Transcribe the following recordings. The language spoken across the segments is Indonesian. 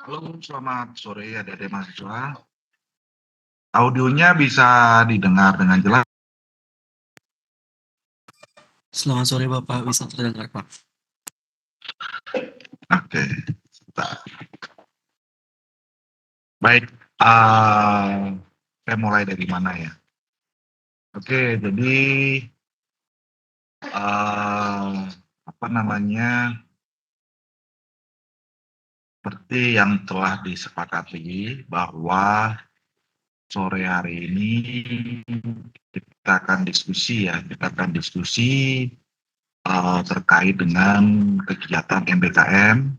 Halo, selamat sore adik-adik mahasiswa. Audionya bisa didengar dengan jelas. Selamat sore Bapak, bisa terdengar Pak. Oke, baik. Saya mulai dari mana ya? Oke, jadi apa namanya? Seperti yang telah disepakati bahwa sore hari ini kita akan diskusi terkait dengan kegiatan MBKM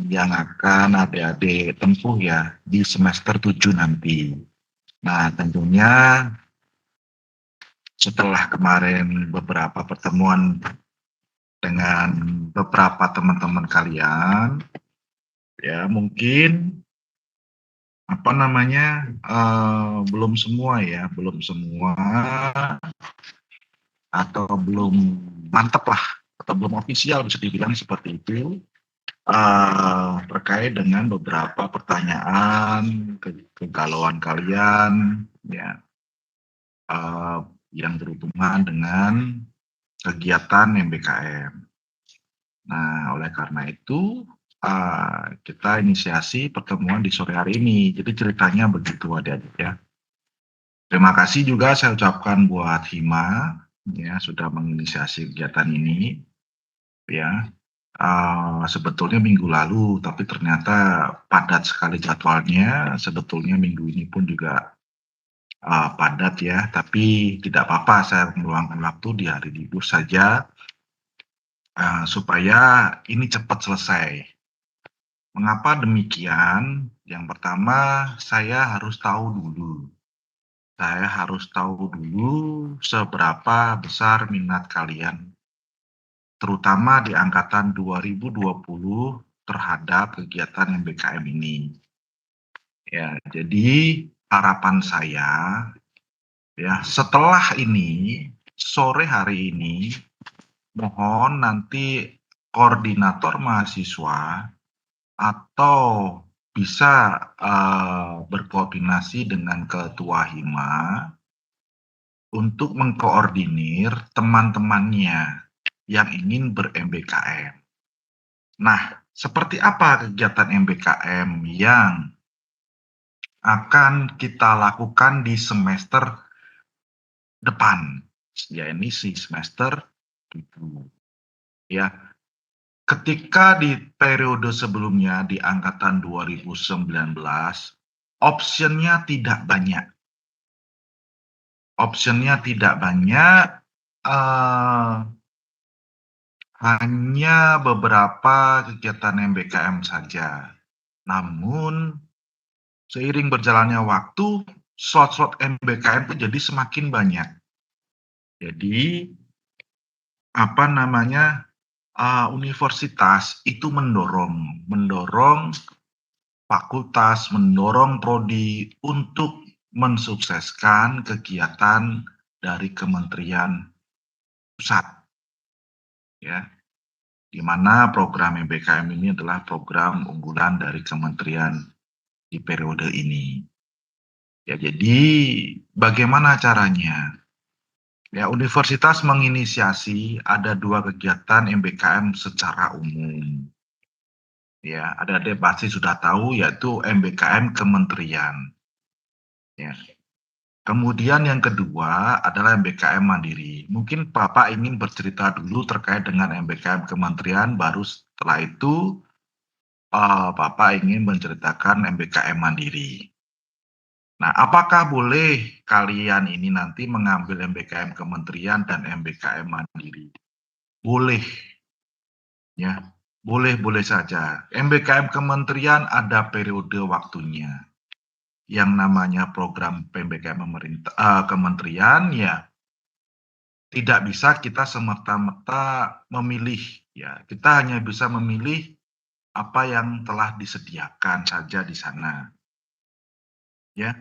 yang akan adik-adik tempuh ya di semester 7 nanti. Nah, tentunya setelah kemarin beberapa pertemuan dengan beberapa teman-teman kalian, ya mungkin apa namanya belum semua atau belum mantap lah atau belum ofisial bisa dibilang seperti itu terkait dengan beberapa pertanyaan kegalauan kalian ya yang berhubungan dengan kegiatan MBKM. Nah, oleh karena itu kita inisiasi pertemuan di sore hari ini. Jadi ceritanya begitu adik-adik ya. Terima kasih juga saya ucapkan buat Hima ya sudah menginisiasi kegiatan ini ya. Sebetulnya minggu lalu, tapi ternyata padat sekali jadwalnya. Sebetulnya minggu ini pun juga padat ya, tapi tidak apa-apa saya meluangkan waktu di hari libur saja supaya ini cepat selesai. Mengapa demikian? Yang pertama, saya harus tahu dulu seberapa besar minat kalian, terutama di angkatan 2020 terhadap kegiatan MBKM ini. Ya, jadi harapan saya ya setelah ini sore hari ini mohon nanti koordinator mahasiswa atau bisa berkoordinasi dengan ketua Hima untuk mengkoordinir teman-temannya yang ingin ber-MBKM. Nah, seperti apa kegiatan MBKM yang akan kita lakukan di semester depan? Ya, ini si semester 7. Ya, ketika di periode sebelumnya di angkatan 2019, optionnya tidak banyak. Hanya beberapa kegiatan MBKM saja. Namun, seiring berjalannya waktu, slot-slot MBKM itu jadi semakin banyak. Jadi, universitas itu mendorong fakultas, mendorong prodi untuk mensukseskan kegiatan dari kementerian pusat, ya, di mana program MBKM ini adalah program unggulan dari kementerian di periode ini. Ya, jadi bagaimana caranya? Ya, universitas menginisiasi ada 2 kegiatan MBKM secara umum. Ya, adik-adik pasti sudah tahu yaitu MBKM kementerian. Ya. Kemudian yang kedua adalah MBKM mandiri. Mungkin Bapak ingin bercerita dulu terkait dengan MBKM kementerian, baru setelah itu Bapak ingin menceritakan MBKM mandiri. Nah, apakah boleh kalian ini nanti mengambil MBKM kementerian dan MBKM mandiri? Boleh, ya. Boleh-boleh saja. MBKM kementerian ada periode waktunya. Yang namanya program PMBKM kementerian ya tidak bisa kita semerta-merta memilih ya. Kita hanya bisa memilih apa yang telah disediakan saja di sana. Ya,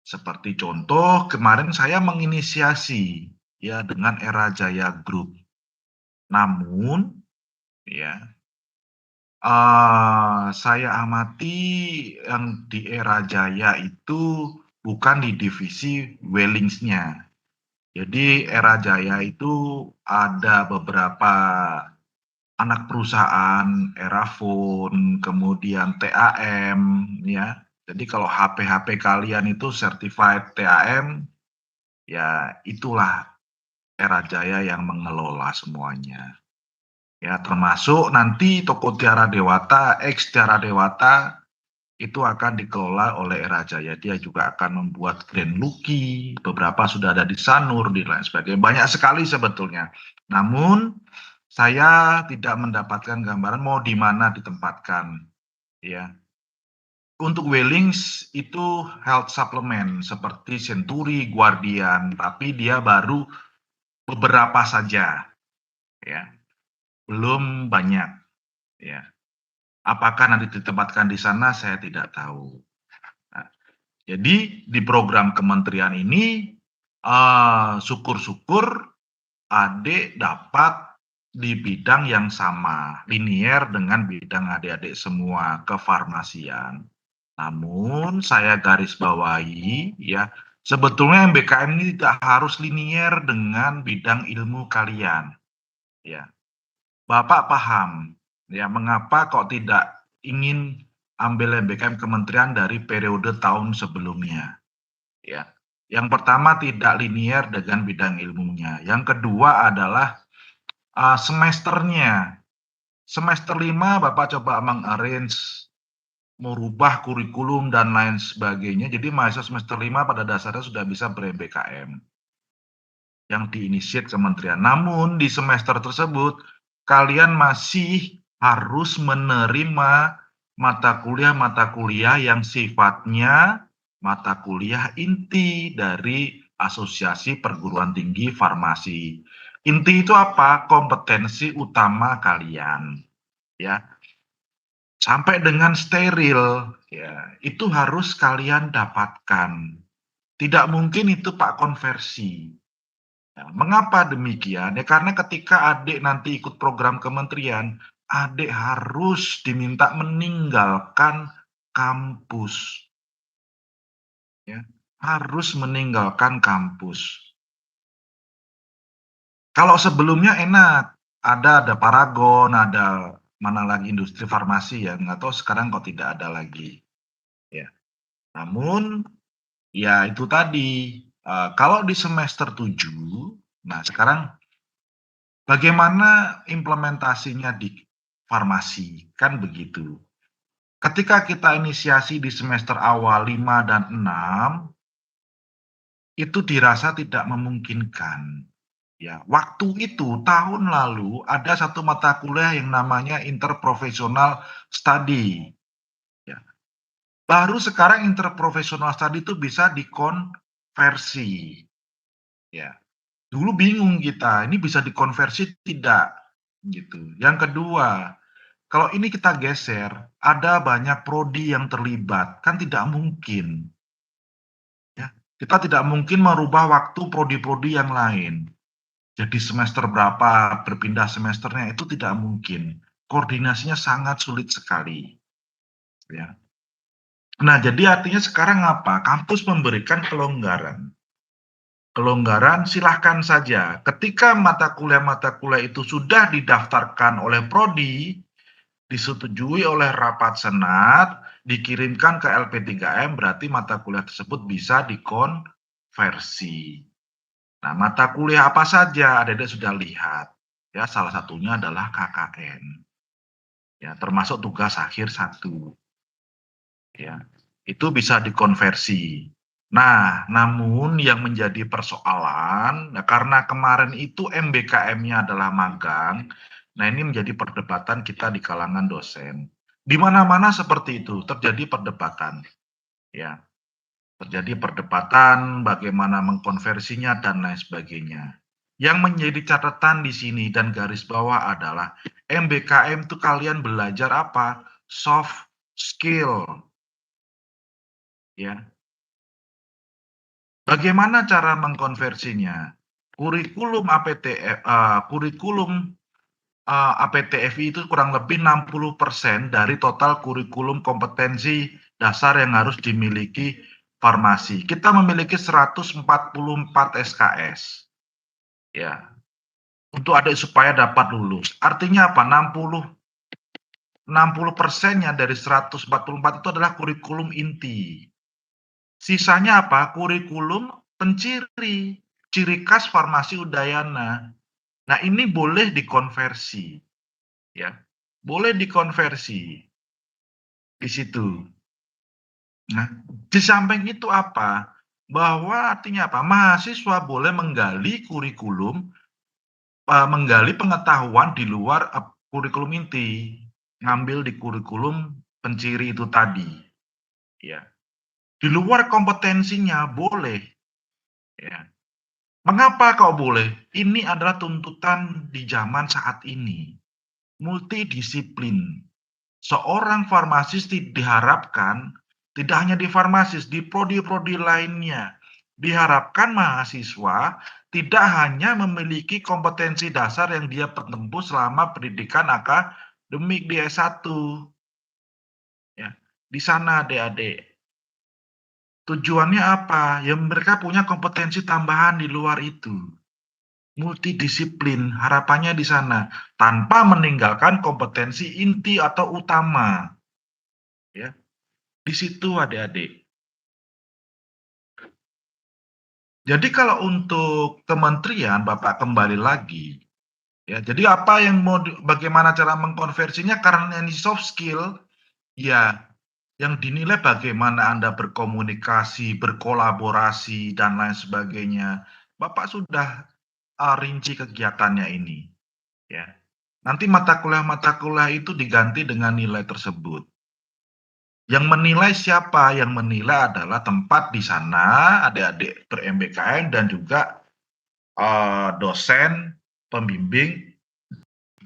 seperti contoh kemarin saya menginisiasi ya dengan Era Jaya Group. Namun ya saya amati yang di Era Jaya itu bukan di divisi Wellings-nya. Jadi Era Jaya itu ada beberapa anak perusahaan, Erafone, kemudian TAM, ya. Jadi kalau HP-HP kalian itu certified TAM, ya itulah Era Jaya yang mengelola semuanya. Ya, termasuk nanti toko Tiara Dewata, ex Tiara Dewata, itu akan dikelola oleh Era Jaya. Dia juga akan membuat Grand Lucky, beberapa sudah ada di Sanur, di lain sebagainya. Banyak sekali sebetulnya. Namun, saya tidak mendapatkan gambaran mau di mana ditempatkan. Ya. Untuk Wellings itu health supplement seperti Century, Guardian, tapi dia baru beberapa saja, ya, belum banyak, ya. Apakah nanti ditempatkan di sana saya tidak tahu. Nah, jadi di program kementerian ini syukur-syukur adik dapat di bidang yang sama, linier dengan bidang adik-adik semua kefarmasian. Namun saya garis bawahi ya, sebetulnya MBKM ini tidak harus linier dengan bidang ilmu kalian. Ya, Bapak paham ya mengapa kok tidak ingin ambil MBKM kementerian dari periode tahun sebelumnya. Ya. Yang pertama tidak linier dengan bidang ilmunya. Yang kedua adalah semesternya. Semester 5 Bapak coba mengarrange merubah kurikulum dan lain sebagainya. Jadi mahasiswa semester 5 pada dasarnya sudah bisa ber-MBKM yang diinisiat kementerian. Namun di semester tersebut kalian masih harus menerima mata kuliah yang sifatnya mata kuliah inti dari Asosiasi Perguruan Tinggi Farmasi. Inti itu apa? Kompetensi utama kalian. Ya, sampai dengan steril, ya, itu harus kalian dapatkan. Tidak mungkin itu Pak konversi. Ya, mengapa demikian? Ya karena ketika adik nanti ikut program kementerian, adik harus diminta meninggalkan kampus. Ya, harus meninggalkan kampus. Kalau sebelumnya enak, ada Paragon, ada mana lagi industri farmasi ya, nggak tahu sekarang kok tidak ada lagi. Ya, namun ya itu tadi, kalau di semester 7, nah sekarang bagaimana implementasinya di farmasi, kan begitu. Ketika kita inisiasi di semester awal 5 dan 6, itu dirasa tidak memungkinkan. Ya, waktu itu tahun lalu ada satu mata kuliah yang namanya interprofessional study. Ya. Baru sekarang interprofessional study itu bisa dikonversi. Ya. Dulu bingung kita, ini bisa dikonversi tidak? Gitu. Yang kedua, kalau ini kita geser, ada banyak prodi yang terlibat, kan tidak mungkin. Ya. Kita tidak mungkin merubah waktu prodi-prodi yang lain. Jadi semester berapa berpindah semesternya itu tidak mungkin. Koordinasinya sangat sulit sekali. Ya. Nah, jadi artinya sekarang apa? Kampus memberikan kelonggaran. Kelonggaran silahkan saja. Ketika mata kuliah itu sudah didaftarkan oleh prodi, disetujui oleh rapat senat, dikirimkan ke LP3M, berarti mata kuliah tersebut bisa dikonversi. Nah, mata kuliah apa saja adik-adik sudah lihat. Ya, salah satunya adalah KKN. Ya, termasuk tugas akhir 1. Ya, itu bisa dikonversi. Nah, namun yang menjadi persoalan, nah karena kemarin itu MBKM-nya adalah magang, nah ini menjadi perdebatan kita di kalangan dosen. Di mana-mana seperti itu, terjadi perdebatan. Ya, terjadi perdebatan bagaimana mengkonversinya dan lain sebagainya. Yang menjadi catatan di sini dan garis bawah adalah MBKM itu kalian belajar apa? Soft skill, ya. Bagaimana cara mengkonversinya? Kurikulum APTFI itu kurang lebih 60% dari total kurikulum kompetensi dasar yang harus dimiliki farmasi. Kita memiliki 144 SKS. Ya, untuk adik supaya dapat lulus. Artinya apa? 60%-nya dari 144 itu adalah kurikulum inti. Sisanya apa? Kurikulum penciri, ciri khas farmasi Udayana. Nah, ini boleh dikonversi, ya. Boleh dikonversi di situ. Nah, di samping itu apa? Bahwa artinya apa? Mahasiswa boleh menggali kurikulum, menggali pengetahuan di luar kurikulum inti, ngambil di kurikulum penciri itu tadi, ya. Di luar kompetensinya boleh, ya. Mengapa kau boleh? Ini adalah tuntutan di zaman saat ini. Multidisiplin. Seorang farmasis diharapkan tidak hanya di farmasis, di prodi-prodi lainnya. Diharapkan mahasiswa tidak hanya memiliki kompetensi dasar yang dia tempuh selama pendidikan akademik di S1. Ya, di sana adik-adik. Tujuannya apa? Ya mereka punya kompetensi tambahan di luar itu. Multidisiplin, harapannya di sana, tanpa meninggalkan kompetensi inti atau utama. Ya, di situ adik-adik. Jadi kalau untuk kementerian, Bapak kembali lagi, ya. Jadi apa yang bagaimana cara mengkonversinya karena ini soft skill, ya, yang dinilai bagaimana Anda berkomunikasi, berkolaborasi dan lain sebagainya. Bapak sudah rinci kegiatannya ini, ya. Nanti mata kuliah itu diganti dengan nilai tersebut. Yang menilai siapa? Yang menilai adalah tempat di sana adik-adik ber-MBKM dan juga dosen pembimbing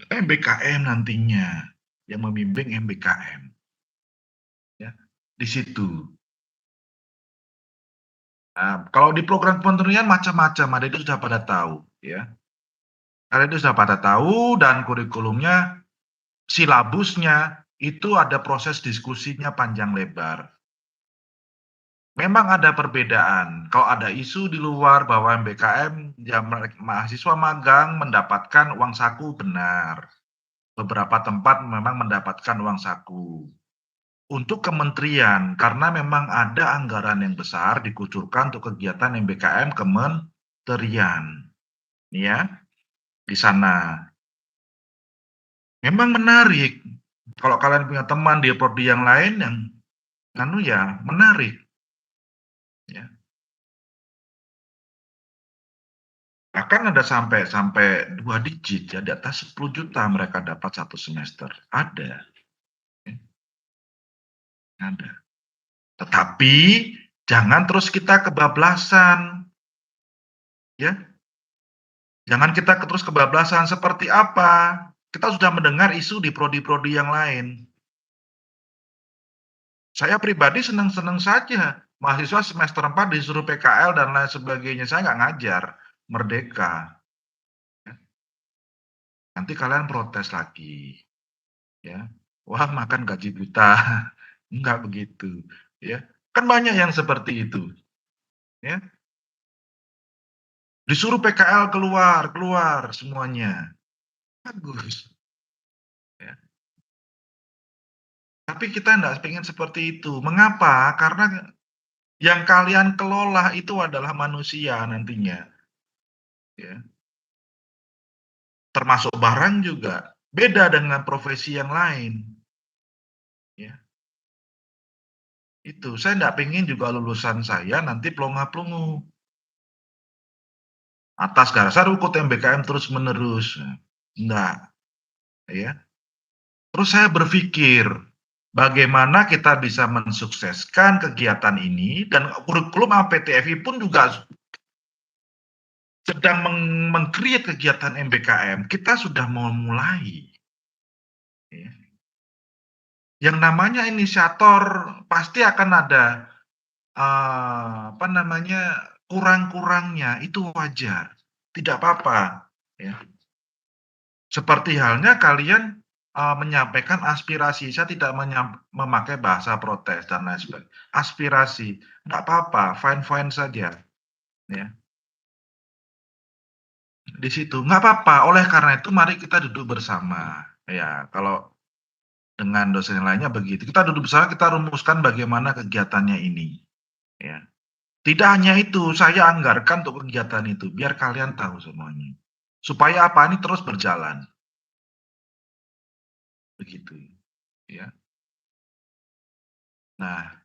MBKM nantinya, yang membimbing MBKM. Ya, di situ. Nah, kalau di program kementerian macam-macam, adik-adik sudah pada tahu, ya. Adik-adik sudah pada tahu dan kurikulumnya, silabusnya itu ada proses diskusinya panjang lebar. Memang ada perbedaan. Kalau ada isu di luar bahwa MBKM ya mahasiswa magang mendapatkan uang saku, benar. Beberapa tempat memang mendapatkan uang saku. Untuk kementerian, karena memang ada anggaran yang besar dikucurkan untuk kegiatan MBKM kementerian. Ya, di sana. Memang menarik. Kalau kalian punya teman di prodi yang lain yang ya menarik. Ya. Bahkan ada sampai 2 digit ya, di atas 10 juta mereka dapat 1 semester. Ada, ya, ada. Tetapi jangan terus kita kebablasan, ya. Jangan kita terus kebablasan. Seperti apa? Kita sudah mendengar isu di prodi-prodi yang lain. Saya pribadi senang-senang saja, mahasiswa semester 4 disuruh PKL dan lain sebagainya, saya nggak ngajar, merdeka. Nanti kalian protes lagi, ya. Wah, makan gaji buta. Enggak begitu, ya. Kan banyak yang seperti itu, ya. Disuruh PKL keluar semuanya. Bagus. Ya. Tapi kita enggak pengen seperti itu. Mengapa? Karena yang kalian kelola itu adalah manusia nantinya. Ya. Termasuk barang juga. Beda dengan profesi yang lain. Ya. Itu. Saya enggak pengen juga lulusan saya nanti plonga-plongo. Atas dasar ikut MBKM terus-menerus. Enggak. Ya. Terus saya berpikir, bagaimana kita bisa mensukseskan kegiatan ini dan kurikulum APTFI pun juga sedang meng-create kegiatan MBKM. Kita sudah mau mulai. Ya. Yang namanya inisiator pasti akan ada apa namanya, kurang-kurangnya, itu wajar. Tidak apa-apa, ya. Seperti halnya kalian menyampaikan aspirasi, saya tidak memakai bahasa protes dan lain sebagainya. Aspirasi, nggak apa-apa, fine-fine saja, ya. Di situ, nggak apa-apa, oleh karena itu mari kita duduk bersama. Ya, kalau dengan dosen yang lainnya begitu, kita duduk bersama, kita rumuskan bagaimana kegiatannya ini, ya. Tidak hanya itu, saya anggarkan untuk kegiatan itu, biar kalian tahu semuanya. Supaya apa, ini terus berjalan. Begitu, ya. Nah,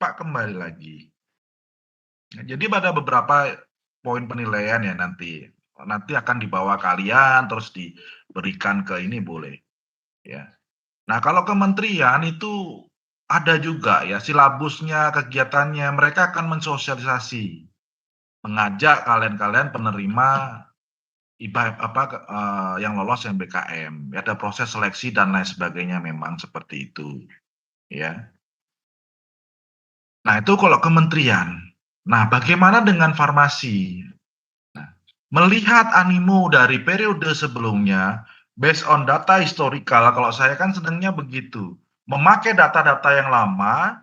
Pak kembali lagi. Jadi pada beberapa poin penilaian ya nanti. Nanti akan dibawa kalian terus diberikan ke ini boleh, ya. Nah, kalau kementerian itu ada juga ya silabusnya, kegiatannya, mereka akan mensosialisasi, mengajak kalian-kalian penerima yang lolos MBKM. Ada proses seleksi dan lain sebagainya memang seperti itu, ya. Nah, itu kalau kementerian. Nah, bagaimana dengan farmasi? Nah, melihat animo dari periode sebelumnya, based on data historical, kalau saya kan senangnya begitu. Memakai data-data yang lama,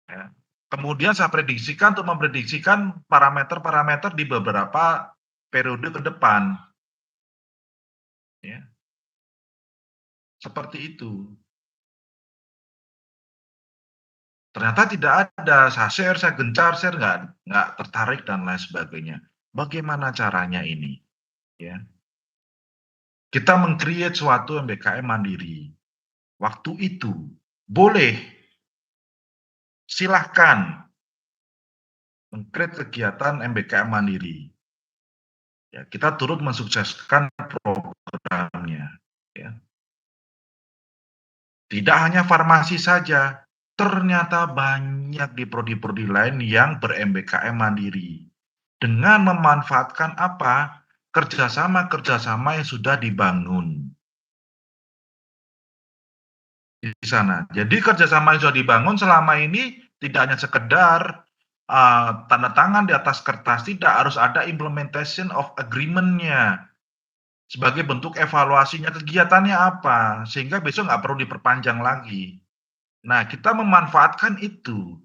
ya, kemudian saya prediksikan untuk memprediksikan parameter-parameter di beberapa periode ke depan. Ya, seperti itu. Ternyata tidak ada, saya share, saya gencar, share, nggak tertarik dan lain sebagainya. Bagaimana caranya ini? Ya, kita meng-create suatu MBKM mandiri. Waktu itu boleh, silahkan meng-create kegiatan MBKM mandiri. Ya, kita turut mensukseskan programnya. Ya. Tidak hanya farmasi saja, ternyata banyak di prodi-prodi lain yang ber-MBKM mandiri. Dengan memanfaatkan apa? Kerjasama-kerjasama yang sudah dibangun di sana. Jadi kerjasama yang sudah dibangun selama ini tidak hanya sekedar tanda tangan di atas kertas, tidak, harus ada implementation of agreement-nya. Sebagai bentuk evaluasinya kegiatannya apa, sehingga besok nggak perlu diperpanjang lagi. Nah, kita memanfaatkan itu.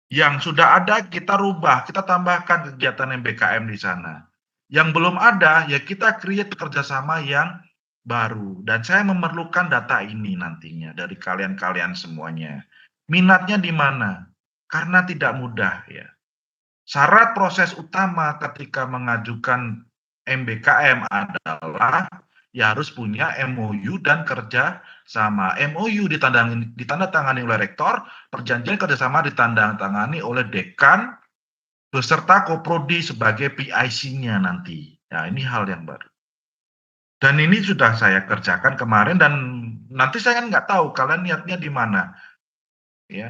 Yang sudah ada kita rubah, kita tambahkan kegiatan MBKM di sana. Yang belum ada, ya kita create kerjasama yang baru. Dan saya memerlukan data ini nantinya dari kalian-kalian semuanya. Minatnya di mana? Karena tidak mudah ya. Syarat proses utama ketika mengajukan MBKM adalah ya harus punya MOU dan kerja sama. MOU ditandatangani oleh rektor, perjanjian kerjasama ditandatangani oleh dekan beserta koprodi sebagai PIC-nya nanti. Ya, ini hal yang baru. Dan ini sudah saya kerjakan kemarin dan nanti saya kan nggak tahu kalian niatnya di mana. Ya.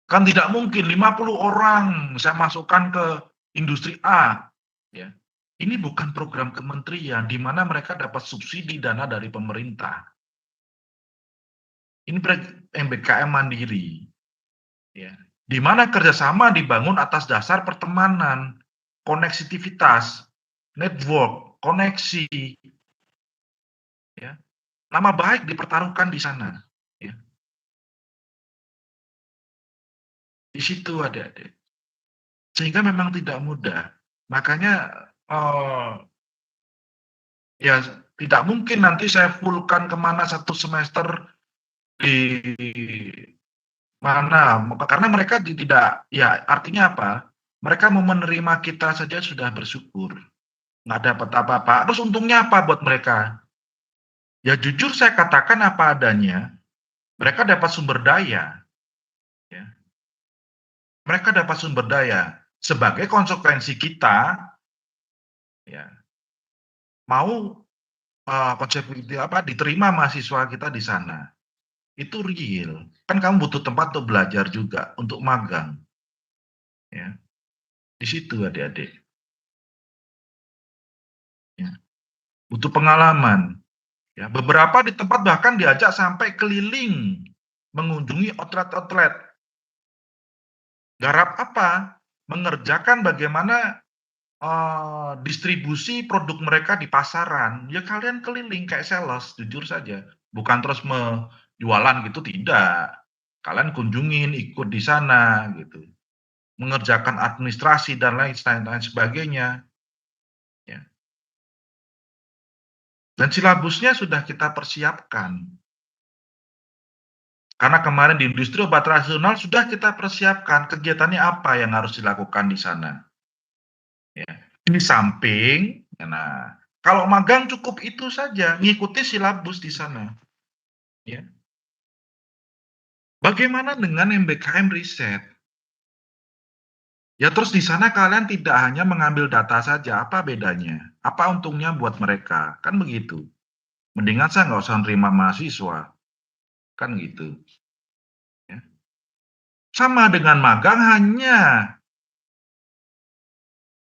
Kan tidak mungkin 50 orang saya masukkan ke industri A. Ya. Ini bukan program kementerian di mana mereka dapat subsidi dana dari pemerintah. Ini MBKM mandiri. Ya. Di mana kerjasama dibangun atas dasar pertemanan, koneksivitas, network, koneksi. Ya. Nama baik dipertaruhkan di sana. Ya. Di situ ada. Sehingga memang tidak mudah. Makanya, ya tidak mungkin nanti saya full-kan ke mana 1 semester di mana, karena mereka tidak ya artinya apa, mereka mau menerima kita saja sudah bersyukur, nggak dapat apa-apa, terus untungnya apa buat mereka? Ya jujur saya katakan apa adanya, mereka dapat sumber daya, ya. Mereka dapat sumber daya. Sebagai konsekuensi kita, ya, mau, konsekuensi apa, diterima mahasiswa kita di sana. Itu real. Kan kamu butuh tempat untuk belajar juga, untuk magang, ya. Di situ adik-adik, ya. Butuh pengalaman, ya. Beberapa di tempat bahkan diajak sampai keliling, mengunjungi outlet-outlet. Garap apa? Mengerjakan bagaimana distribusi produk mereka di pasaran. Ya kalian keliling kayak sales, jujur saja. Bukan terus jualan gitu, tidak. Kalian kunjungin, ikut di sana gitu. Mengerjakan administrasi dan lain sebagainya, ya. Dan silabusnya sudah kita persiapkan. Karena kemarin di industri obat rasional sudah kita persiapkan kegiatannya apa yang harus dilakukan di sana, ya. Di samping, nah, kalau magang cukup itu saja, ngikuti silabus di sana, ya. Bagaimana dengan MBKM riset? Ya terus di sana kalian tidak hanya mengambil data saja, apa bedanya? Apa untungnya buat mereka? Kan begitu. Mendingan saya nggak usah nerima mahasiswa, kan gitu, ya. Sama dengan magang hanya,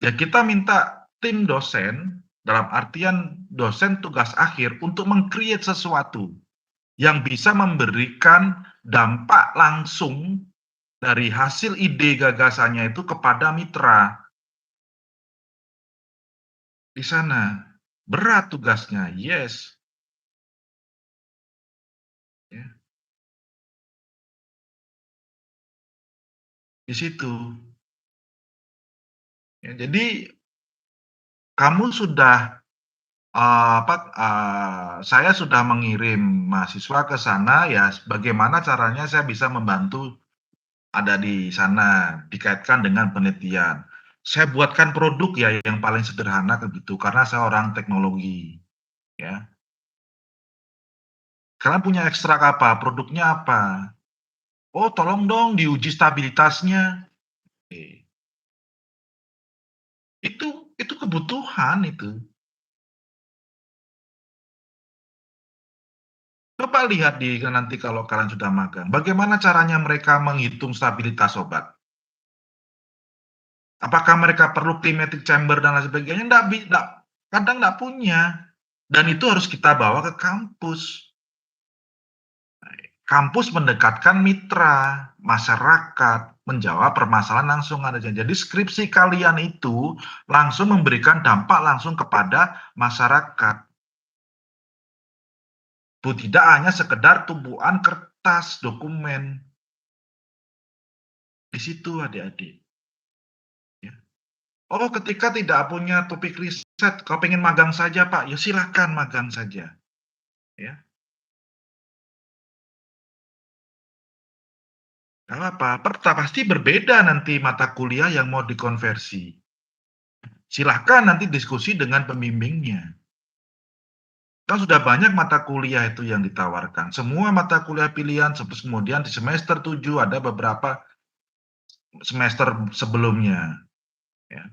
ya kita minta tim dosen, dalam artian dosen tugas akhir untuk meng-create sesuatu yang bisa memberikan dampak langsung dari hasil ide gagasannya itu kepada mitra di sana. Berat tugasnya, yes, ya, di situ. Ya, jadi kamu sudah saya sudah mengirim mahasiswa ke sana, ya bagaimana caranya saya bisa membantu ada di sana, dikaitkan dengan penelitian. Saya buatkan produk ya yang paling sederhana begitu, karena saya orang teknologi, ya. Kalian punya ekstrak apa? Produknya apa? Oh, tolong dong diuji stabilitasnya. Oke. Itu kebutuhan itu. Coba lihat nanti kalau kalian sudah magang, bagaimana caranya mereka menghitung stabilitas obat? Apakah mereka perlu climatic chamber dan lain sebagainya? Kadang nggak punya. Dan itu harus kita bawa ke kampus. Kampus mendekatkan mitra, masyarakat, menjawab permasalahan langsung ada. Jadi skripsi kalian itu langsung memberikan dampak langsung kepada masyarakat. Tidak hanya sekedar tumpuan kertas dokumen. Di situ adik-adik. Ya. Oh, ketika tidak punya topik riset, kau pengen magang saja Pak, ya silakan magang saja. Ya. Nggak apa, pasti berbeda nanti mata kuliah yang mau dikonversi. Silahkan nanti diskusi dengan pembimbingnya. Kan sudah banyak mata kuliah itu yang ditawarkan. Semua mata kuliah pilihan, kemudian di semester 7 ada beberapa semester sebelumnya. Ya.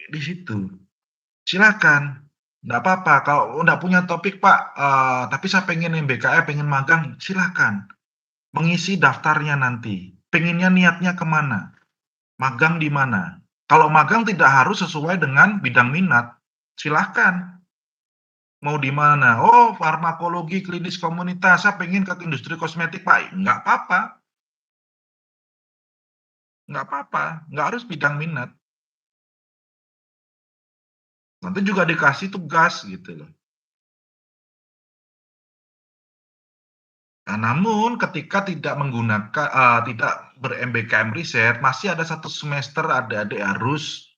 Di situ. Silakan. Nggak apa-apa, kalau nggak punya topik Pak, tapi saya pengen MBKM, pengen magang, silakan. Mengisi daftarnya nanti. Pengennya niatnya kemana? Magang di mana? Kalau magang tidak harus sesuai dengan bidang minat, silahkan. Mau di mana? Oh, farmakologi klinis komunitas, saya pengen ke industri kosmetik Pak. Nggak apa-apa, nggak apa-apa, nggak harus bidang minat. Nanti juga dikasih tugas gitu loh. Nah, namun ketika tidak menggunakan tidak ber-MBKM riset, masih ada 1 semester adik-adik harus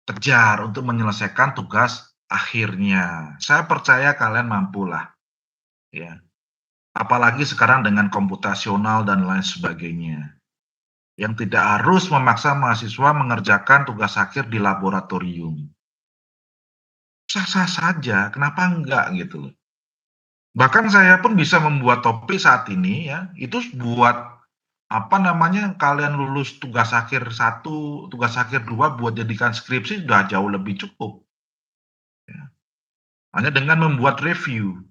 kejar untuk menyelesaikan tugas akhirnya. Saya percaya kalian mampulah, ya. Apalagi sekarang dengan komputasional dan lain sebagainya, yang tidak harus memaksa mahasiswa mengerjakan tugas akhir di laboratorium. Sah-sah saja, kenapa enggak gitu loh. Bahkan saya pun bisa membuat topik saat ini ya, itu buat apa namanya, kalian lulus tugas akhir 1, tugas akhir 2 buat jadikan skripsi sudah jauh lebih cukup, ya. Hanya dengan membuat review,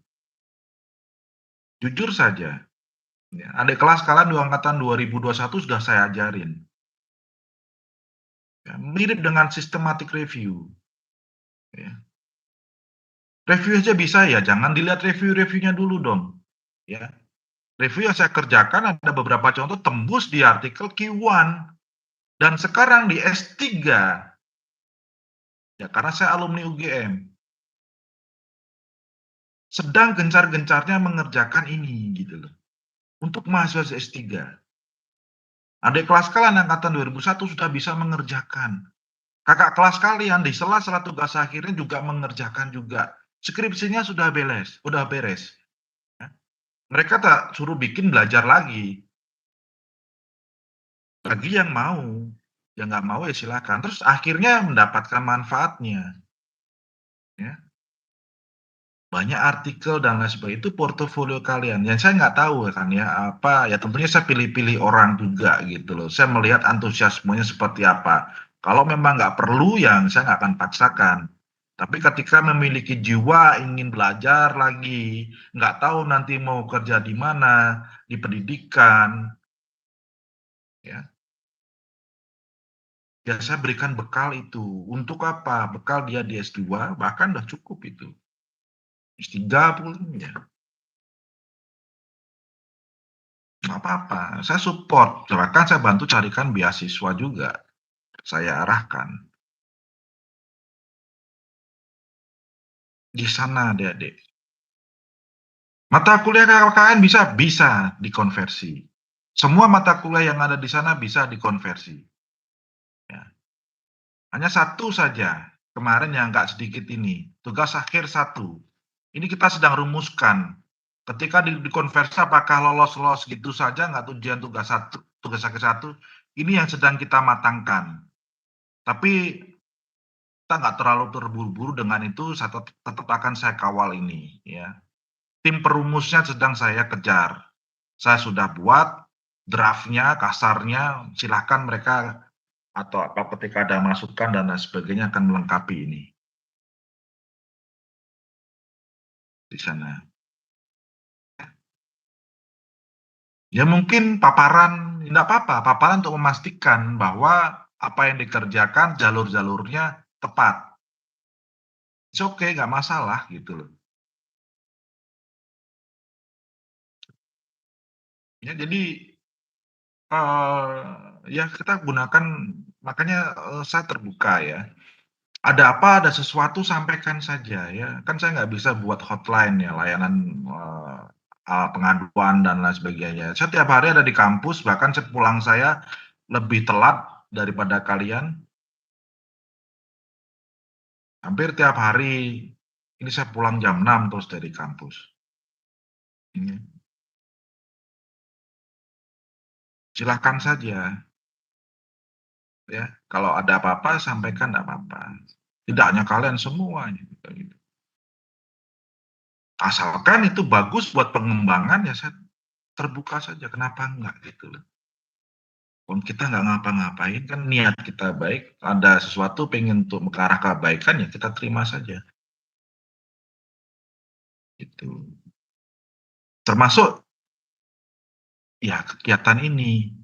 jujur saja, ya, adik kelas kalian di angkatan 2021 sudah saya ajarin, ya, mirip dengan systematic review, ya. Review aja bisa ya, jangan dilihat review-reviewnya dulu dong, ya. Review yang saya kerjakan ada beberapa contoh tembus di artikel Q1 dan sekarang di S3, ya karena saya alumni UGM, sedang gencar-gencarnya mengerjakan ini gitu loh, untuk mahasiswa S3. Adik kelas kalian angkatan 2001 sudah bisa mengerjakan. Kakak kelas kalian di sela-sela tugas akhirnya juga mengerjakan juga. Skripsinya sudah beres. Ya. Mereka tak suruh bikin belajar lagi. Bagi yang mau, yang nggak mau ya silakan. Terus akhirnya mendapatkan manfaatnya. Ya. Banyak artikel dan lain sebagainya, itu portofolio kalian. Yang saya nggak tahu kan ya, apa, ya tentunya saya pilih-pilih orang juga gitu loh. Saya melihat antusiasmenya seperti apa. Kalau memang nggak perlu, yang saya nggak akan paksakan. Tapi ketika memiliki jiwa ingin belajar lagi, nggak tahu nanti mau kerja di mana, di pendidikan, ya, ya saya berikan bekal itu. Untuk apa? Bekal dia di S2, bahkan udah cukup itu. S3 pun, ya. Nggak apa-apa, saya support, bahkan saya bantu carikan beasiswa juga, saya arahkan. Di sana adik-adik. Mata kuliah KKN bisa? Bisa dikonversi. Semua mata kuliah yang ada di sana bisa dikonversi. Ya. Hanya satu saja, kemarin yang nggak sedikit ini, tugas akhir 1. Ini kita sedang rumuskan. Ketika dikonversi apakah lolos-lolos gitu saja nggak ujian tugas akhir 1, ini yang sedang kita matangkan. Tapi kita nggak terlalu terburu-buru dengan itu, saya tetap akan saya kawal ini, ya. Tim perumusnya sedang saya kejar. Saya sudah buat draft-nya, kasarnya, silahkan mereka atau apa ketika ada masukan dan lain sebagainya akan melengkapi ini di sana. Ya mungkin paparan, enggak apa-apa, paparan untuk memastikan bahwa apa yang dikerjakan jalur-jalurnya tepat. It's okay, nggak masalah gitu loh. Ya jadi ya kita gunakan, makanya, saya terbuka ya. Ada apa, ada sesuatu sampaikan saja ya. Kan saya nggak bisa buat hotline ya, layanan, pengaduan dan lain sebagainya. Saya tiap hari ada di kampus, bahkan pulang saya lebih telat daripada kalian. Hampir tiap hari, ini saya pulang jam 6 terus dari kampus. Ini, silahkan saja ya, kalau ada apa-apa sampaikan nggak apa-apa. Tidak hanya kalian semua gitu. Asalkan itu bagus buat pengembangan ya saya terbuka saja, kenapa enggak gitu loh. Kalau kita nggak ngapa-ngapain kan niat kita baik, ada sesuatu pengen untuk ke arah kebaikan ya kita terima saja, gitu. Termasuk ya kegiatan ini.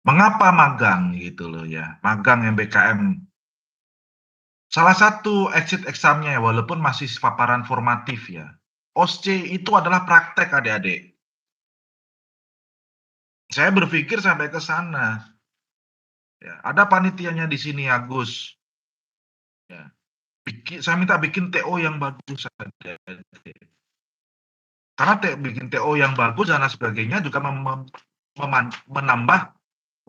Mengapa magang gitu loh ya, magang MBKM. Salah satu exit exam-nya ya walaupun masih paparan formatif ya, OSCE itu adalah praktek adik-adik. Saya berpikir sampai ke sana, ya, ada panitianya di sini Agus, ya, saya minta bikin TO yang bagus adik-adik. Karena bikin TO yang bagus dan lain sebagainya juga menambah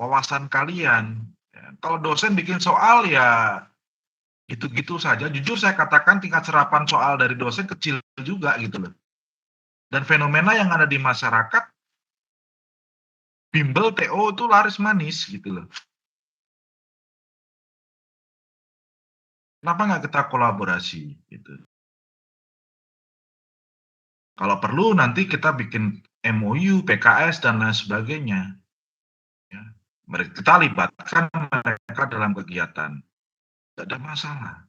wawasan kalian. Ya, kalau dosen bikin soal ya gitu-gitu saja. Jujur saya katakan tingkat serapan soal dari dosen kecil juga gitu loh. Dan fenomena yang ada di masyarakat, bimbel TO itu laris manis gitu loh. Kenapa nggak kita kolaborasi gitu? Kalau perlu nanti kita bikin MOU, PKS dan lain sebagainya. Ya. Kita libatkan mereka dalam kegiatan. Tidak ada masalah.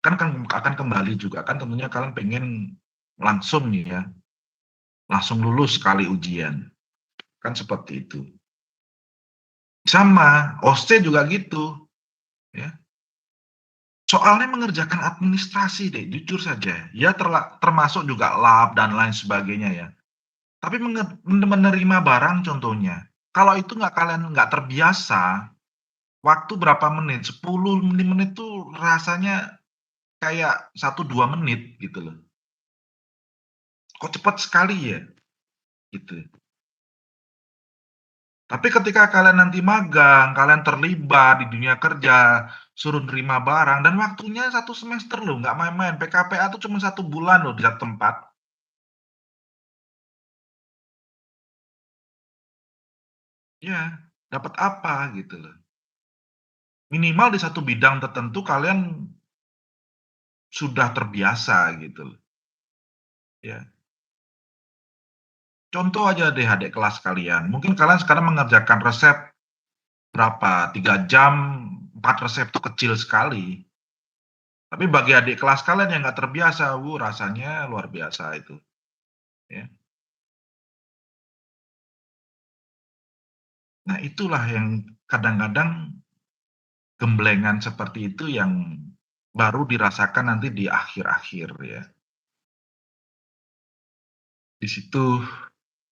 Kan akan kembali juga kan tentunya kalian pengen langsung nih ya, langsung lulus sekali ujian. Kan seperti itu. Sama, OSCE juga gitu. Ya. Soalnya mengerjakan administrasi deh, jujur saja. Ya termasuk juga lab dan lain sebagainya ya. Tapi menerima barang contohnya. Kalau itu kalian nggak terbiasa, waktu berapa menit, 10 menit tuh rasanya kayak 1-2 menit gitu loh. Kok cepat sekali ya? Gitu. Tapi ketika kalian nanti magang, kalian terlibat di dunia kerja, suruh nerima barang, dan waktunya 1 semester loh, nggak main-main. PKPA tuh cuma 1 bulan loh di satu tempat. Ya, dapat apa gitu loh. Minimal di satu bidang tertentu kalian sudah terbiasa gitu loh. Ya. Contoh aja deh adik kelas kalian. Mungkin kalian sekarang mengerjakan resep berapa? 3 jam, 4 resep itu kecil sekali. Tapi bagi adik kelas kalian yang nggak terbiasa, rasanya luar biasa itu. Ya. Nah itulah yang kadang-kadang gemblengan seperti itu yang baru dirasakan nanti di akhir-akhir ya. Di situ.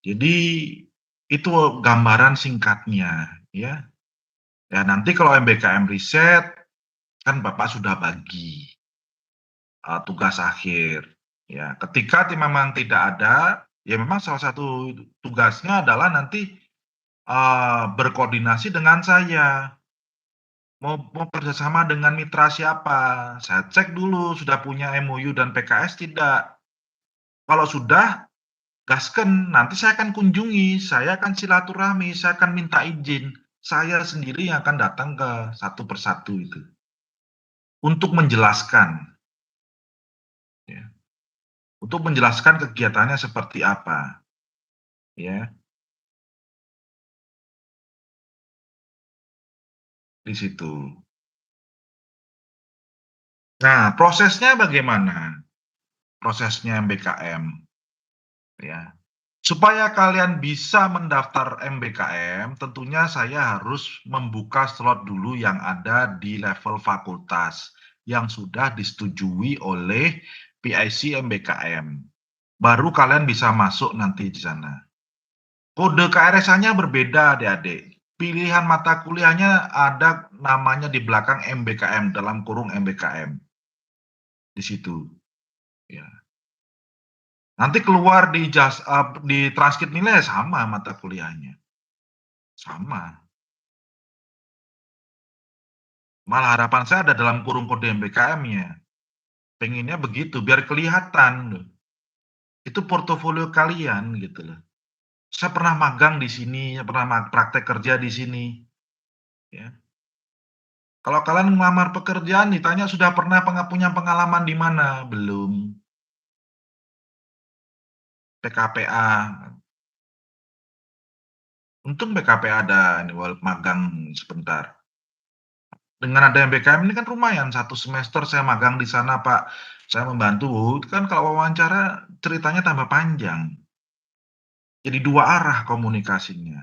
Jadi itu gambaran singkatnya ya. Ya nanti kalau MBKM riset kan Bapak sudah bagi tugas akhir. Ya, ketika memang tidak ada, ya memang salah satu tugasnya adalah nanti berkoordinasi dengan saya. Mau kerjasama dengan mitra siapa? Saya cek dulu sudah punya MOU dan PKS tidak. Kalau sudah, gasken. Nanti saya akan kunjungi, saya akan silaturahmi, saya akan minta izin. Saya sendiri yang akan datang ke satu persatu itu untuk menjelaskan. Ya. Untuk menjelaskan kegiatannya seperti apa, ya, di situ. Nah, prosesnya bagaimana? Prosesnya MBKM, ya. Supaya kalian bisa mendaftar MBKM, tentunya saya harus membuka slot dulu yang ada di level fakultas yang sudah disetujui oleh PIC MBKM. Baru kalian bisa masuk nanti di sana. Kode KRS-nya berbeda adik-adik. Pilihan mata kuliahnya ada namanya di belakang MBKM, dalam kurung MBKM. Di situ. Ya. Nanti keluar di transkrip nilai sama mata kuliahnya. Sama. Malah harapan saya ada dalam kurung kode MBKM-nya. Pengennya begitu, biar kelihatan loh. Itu portofolio kalian gitu loh. Saya pernah magang di sini, pernah praktek kerja di sini. Ya. Kalau kalian melamar pekerjaan ditanya sudah pernah punya pengalaman di mana? Belum. PKPA. Untung PKPA ada ini magang sebentar. Dengan ada MBKM ini kan lumayan 1 semester saya magang di sana, Pak. Saya membantu. Itu kan kalau wawancara ceritanya tambah panjang. Jadi 2 arah komunikasinya.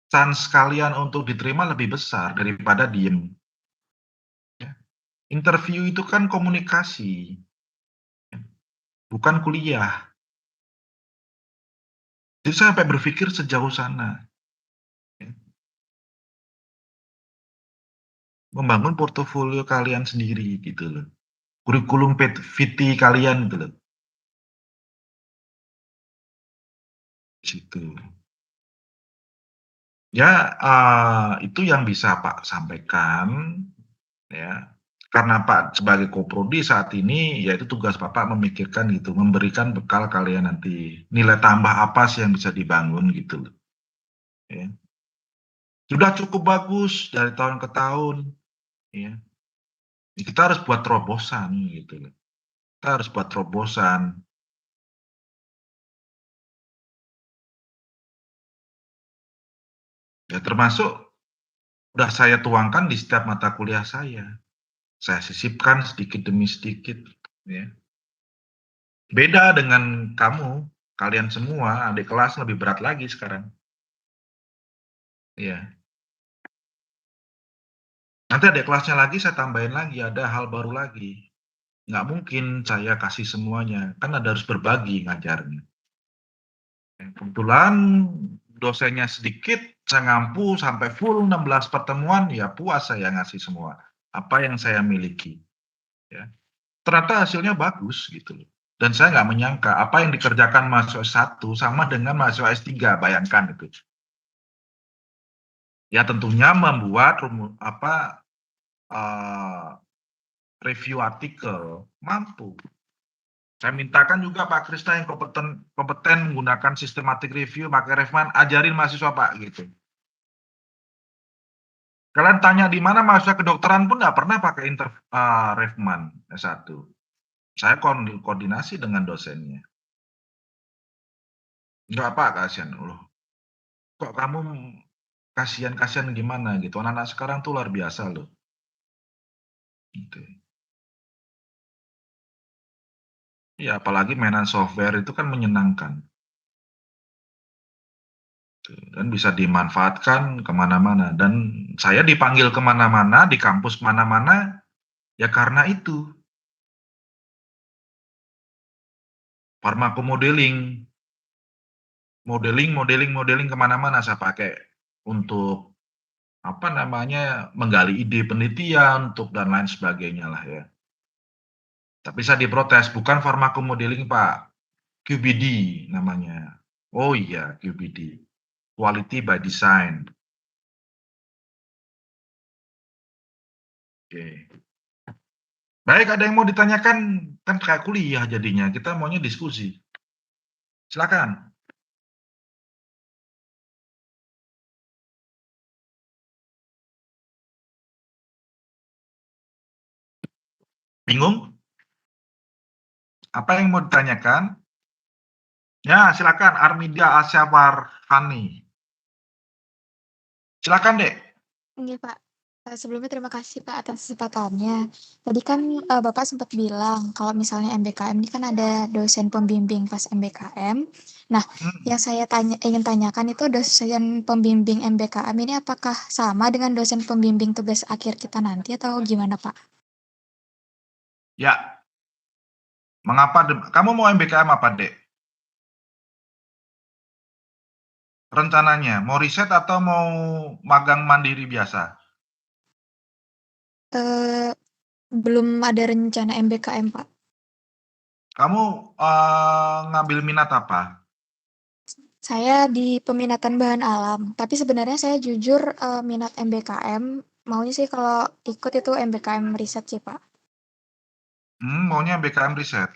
Chance kalian untuk diterima lebih besar daripada diem. Ya. Interview itu kan komunikasi, bukan kuliah. Jadi saya sampai berpikir sejauh sana. Ya. Membangun portofolio kalian sendiri gitu loh. Kurikulum vitae kalian gitu loh. situ. Ya, itu yang bisa Pak sampaikan, ya. Karena Pak sebagai koprodi saat ini, ya itu tugas Bapak memikirkan gitu, memberikan bekal kalian nanti. Nilai tambah apa sih yang bisa dibangun gitu loh, ya. Sudah cukup bagus dari tahun ke tahun, ya. Kita harus buat terobosan gitu loh. Kita harus buat terobosan. Ya termasuk udah saya tuangkan di setiap mata kuliah saya. Saya sisipkan sedikit demi sedikit, ya. Beda dengan kamu, kalian semua adik kelas lebih berat lagi sekarang. Iya. Nanti adik kelasnya lagi saya tambahin lagi, ada hal baru lagi. Nggak mungkin saya kasih semuanya, kan ada harus berbagi ngajarnya. Kebetulan dosennya sedikit, saya ngampu sampai full 16 pertemuan, ya puas saya ngasih semua. Apa yang saya miliki, ya. Ternyata hasilnya bagus gitu loh. Dan saya nggak menyangka apa yang dikerjakan mahasiswa S1 sama dengan mahasiswa S3, bayangkan itu. Ya tentunya membuat review artikel, mampu. Saya mintakan juga Pak Krisna yang kompeten menggunakan systematic review, pakai Revman, ajarin mahasiswa Pak gitu. Kalian tanya di mana mahasiswa kedokteran pun nggak pernah pakai Revman S1. Saya koordinasi dengan dosennya. Enggak Pak, kasihan loh. Kok kamu kasihan gimana gitu. Anak-anak sekarang tuh luar biasa loh. Gitu. Ya apalagi mainan software itu kan menyenangkan. Dan bisa dimanfaatkan kemana-mana. Dan saya dipanggil kemana-mana, di kampus mana-mana, ya karena itu. Farmakomodeling, modeling kemana-mana saya pakai untuk apa namanya menggali ide penelitian untuk dan lain sebagainya lah ya. Tapi saya diprotes, bukan farmakomodeling Pak, QBD namanya. Oh iya QBD, Quality by Design. Oke. Baik, ada yang mau ditanyakan? Kan kayak kuliah jadinya, kita maunya diskusi. Silakan. Bingung? Apa yang mau ditanyakan? Ya, silakan Armida Asyawarhani. Silakan, Dek. Iya Pak. Sebelumnya terima kasih Pak atas kesempatannya. Tadi kan Bapak sempat bilang kalau misalnya MBKM ini kan ada dosen pembimbing pas MBKM. Nah, yang saya ingin tanyakan itu dosen pembimbing MBKM ini apakah sama dengan dosen pembimbing tugas akhir kita nanti atau gimana Pak? Ya. Mengapa kamu mau MBKM apa, Dek? Rencananya mau riset atau mau magang mandiri biasa? Belum ada rencana MBKM Pak. Kamu ngambil minat apa? Saya di peminatan bahan alam, tapi sebenarnya saya jujur minat MBKM. Maunya sih kalau ikut itu MBKM riset sih Pak. Maunya MBKM riset.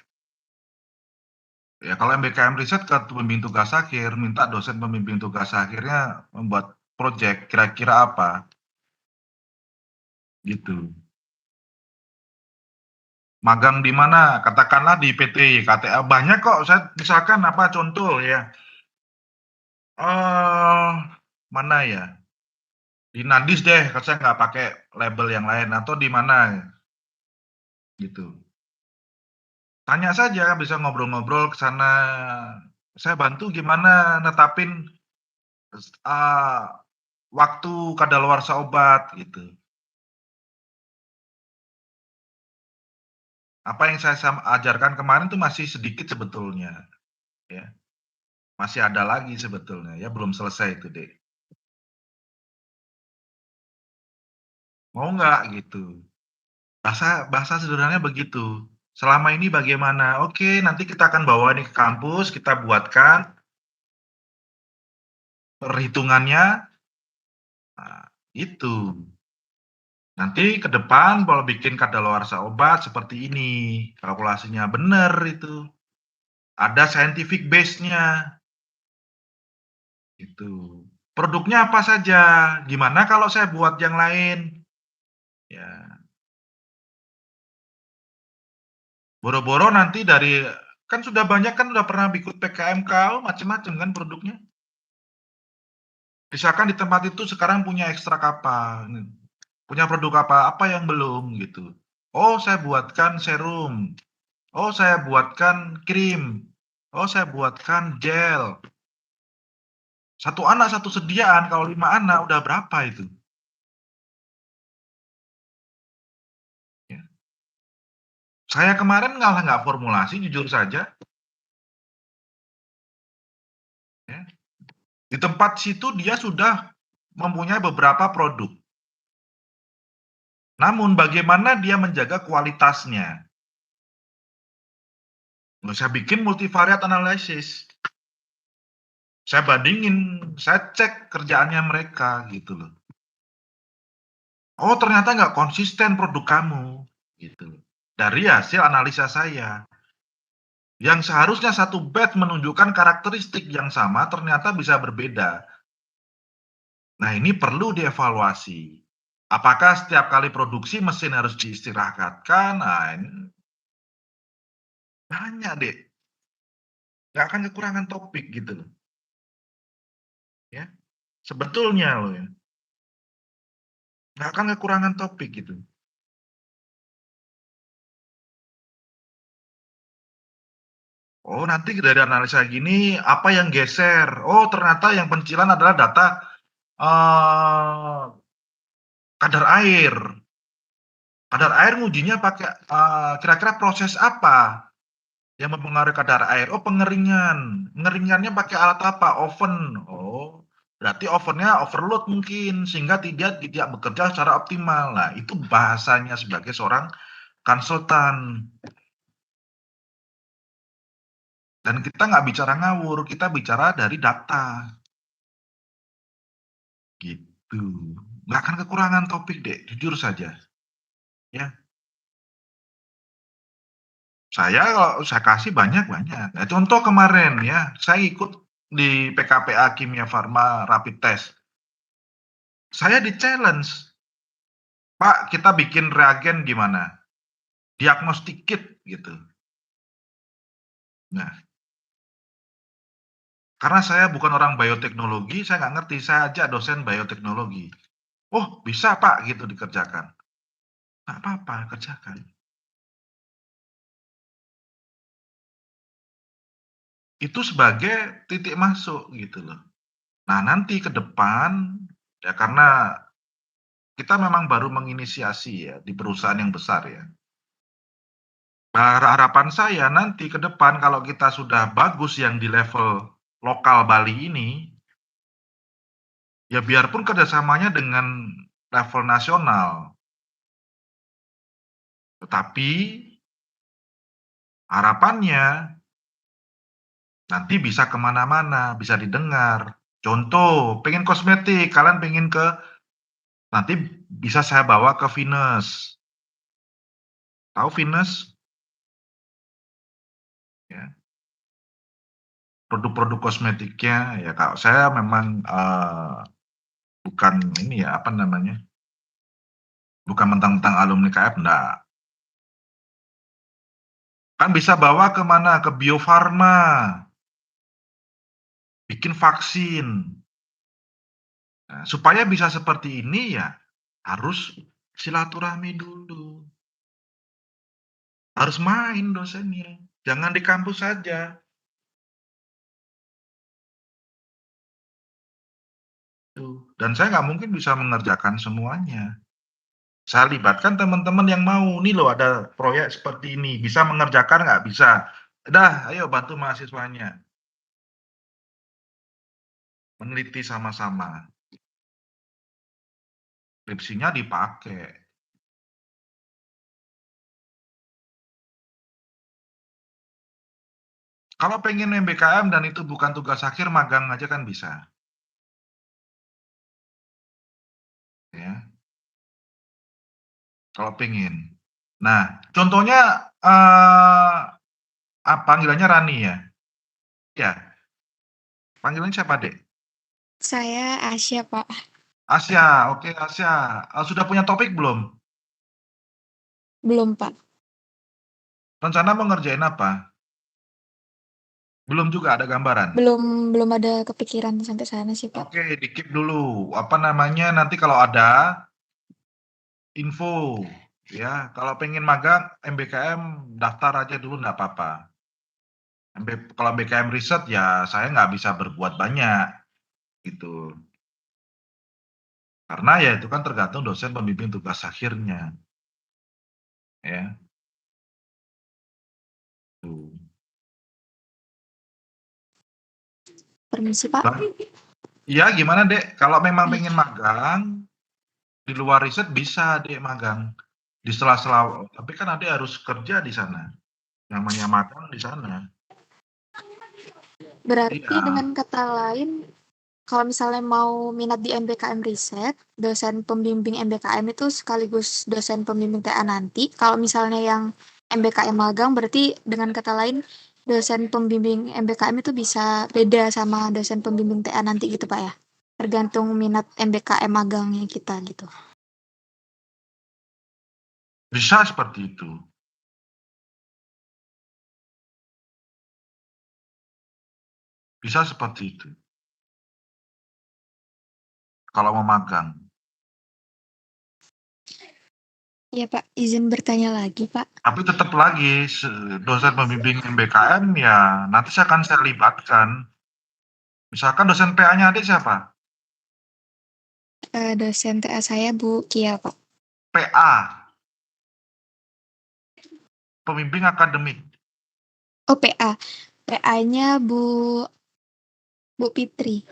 Ya kalau MBKM riset ke pembimbing tugas akhir, minta dosen pembimbing tugas akhirnya membuat proyek kira-kira apa? Gitu. Magang di mana? Katakanlah di PT KTA. Banyak kok, saya misalkan apa contoh ya. Mana ya? Di Nadis deh, saya nggak pakai label yang lain, atau di mana? Gitu. Tanya saja, bisa ngobrol-ngobrol ke sana. Saya bantu gimana netapin waktu kadaluarsa obat gitu. Apa yang saya ajarkan kemarin tuh masih sedikit sebetulnya, ya. Masih ada lagi sebetulnya, ya belum selesai itu, Dek. Mau nggak gitu? Bahasa sederhananya begitu. Selama ini bagaimana? Oke, nanti kita akan bawa ini ke kampus, kita buatkan. perhitungannya, nah, itu. Nanti ke depan kalau bikin kadaluarsa obat seperti ini, kalkulasinya bener itu. Ada scientific base-nya, gitu. Produknya apa saja? Gimana kalau saya buat yang lain? Ya, boro-boro nanti dari kan sudah banyak kan udah pernah ikut PKMKU macam-macam kan produknya. Misalkan di tempat itu sekarang punya ekstrak apa, punya produk apa, apa yang belum gitu. Oh, saya buatkan serum. Oh, saya buatkan krim. Oh, saya buatkan gel. Satu anak satu sediaan, kalau 5 anak udah berapa itu? Ya. Saya kemarin ngalah nggak formulasi, jujur saja. Ya. Di tempat situ dia sudah mempunyai beberapa produk. Namun bagaimana dia menjaga kualitasnya? Saya bikin multivariate analysis. Saya bandingin, saya cek kerjaannya mereka gitu loh. Oh, ternyata nggak konsisten produk kamu gitu loh. Dari hasil analisa saya. Yang seharusnya satu batch menunjukkan karakteristik yang sama ternyata bisa berbeda. Nah, ini perlu dievaluasi. Apakah setiap kali produksi mesin harus diistirahatkan? Nah, ini banyak deh. Nggak akan kekurangan topik gitu loh. Ya, sebetulnya loh ya. Nggak akan kekurangan topik gitu. Oh, nanti dari analisa gini, apa yang geser? Oh, ternyata yang pencilan adalah data kadar air. Kadar air ngujinya pakai kira-kira proses apa yang mempengaruhi kadar air? Oh, pengeringan. Pengeringannya pakai alat apa? Oven. Oh, berarti ovennya overload mungkin sehingga tidak bekerja secara optimal. Nah, itu bahasanya sebagai seorang konsultan. Dan kita nggak bicara ngawur, kita bicara dari data. Gitu. Nggak akan kekurangan topik deh, jujur saja. Ya, kalau saya kasih banyak-banyak. Nah, contoh kemarin ya, saya ikut di PKPA Kimia Farma Rapid Test. Saya di-challenge, "Pak, kita bikin reagen gimana? Diagnostik kit," gitu. Nah, karena saya bukan orang bioteknologi, saya nggak ngerti, saya ajak dosen bioteknologi. "Oh, bisa Pak," gitu dikerjakan. Nggak apa-apa, kerjakan. Itu sebagai titik masuk gitu loh. Nah, nanti ke depan, ya karena kita memang baru menginisiasi ya di perusahaan yang besar ya. Nah, harapan saya nanti ke depan kalau kita sudah bagus yang di level lokal Bali ini, ya biarpun kerjasamanya dengan level nasional, tetapi harapannya nanti bisa kemana-mana, bisa didengar. Contoh, pengen kosmetik, kalian pengen ke, nanti bisa saya bawa ke Venus. Tahu Venus? Ya. Produk-produk kosmetiknya, ya kalau saya memang, bukan ini ya, apa namanya, bukan mentang-mentang alumni KF, enggak. Kan bisa bawa ke mana, ke Bio Farma, bikin vaksin. Nah, supaya bisa seperti ini ya harus silaturahmi dulu, harus main dosennya, jangan di kampus saja, tuh. Dan saya nggak mungkin bisa mengerjakan semuanya. Saya libatkan teman-teman yang mau, "Nih loh ada proyek seperti ini, bisa mengerjakan nggak?" "Bisa." "Udah, ayo bantu mahasiswanya." Meneliti sama-sama, skripsinya dipakai. Kalau pengen MBKM dan itu bukan tugas akhir, magang aja kan bisa. kalau pengen. Nah, contohnya panggilannya Rani ya? Ya, panggilannya siapa, Dek? Saya Asya, Pak. Asya, oke Asya. Sudah punya topik belum? Belum, Pak. Rencana mau ngerjain apa? Belum juga ada gambaran? Belum ada kepikiran sampai sana sih, Pak. Oke, di-keep dulu. Apa namanya, nanti kalau ada info, ya. Kalau pengen magang, MBKM daftar aja dulu nggak apa-apa. Kalau MBKM riset ya saya nggak bisa berbuat banyak, gitu. Karena ya itu kan tergantung dosen pembimbing tugas akhirnya, ya. Tuh. Permisi, Pak. Iya, gimana, Dek? Kalau memang pengen magang di luar riset bisa, Dek, magang di sela-sela. Tapi kan Adek harus kerja di sana. Namanya magang di sana. Berarti Iya. dengan kata lain, kalau misalnya mau minat di MBKM Riset, dosen pembimbing MBKM itu sekaligus dosen pembimbing TA nanti. Kalau misalnya yang MBKM magang, berarti dengan kata lain, dosen pembimbing MBKM itu bisa beda sama dosen pembimbing TA nanti gitu, Pak ya? Tergantung minat MBKM magangnya kita gitu. Bisa seperti itu. Bisa seperti itu. Kalau mau magang. Iya, Pak. Izin bertanya lagi, Pak. Tapi tetap lagi dosen pembimbing MBKM ya nanti akan saya libatkan. Misalkan dosen PA-nya Adik siapa? Dosen TA saya Bu Kia, Pak. PA, pembimbing akademik. Oh, PA. PA-nya Bu Fitri.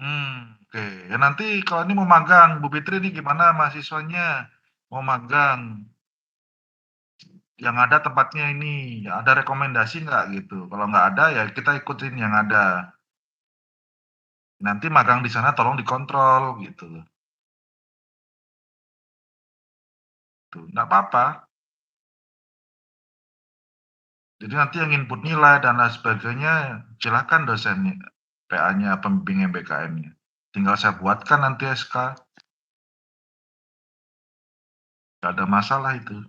Oke. Ya nanti kalau ini mau magang, Bu Fitri ini gimana mahasiswanya? Mau magang, yang ada tempatnya ini, ada rekomendasi nggak gitu? Kalau nggak ada ya kita ikutin yang ada. Nanti magang di sana tolong dikontrol gitu. Tuh, nggak apa-apa. Jadi nanti yang input nilai dan lain sebagainya, silakan dosennya, PA-nya, pembimbing MBKM-nya. Tinggal saya buatkan nanti SK. Nggak ada masalah itu.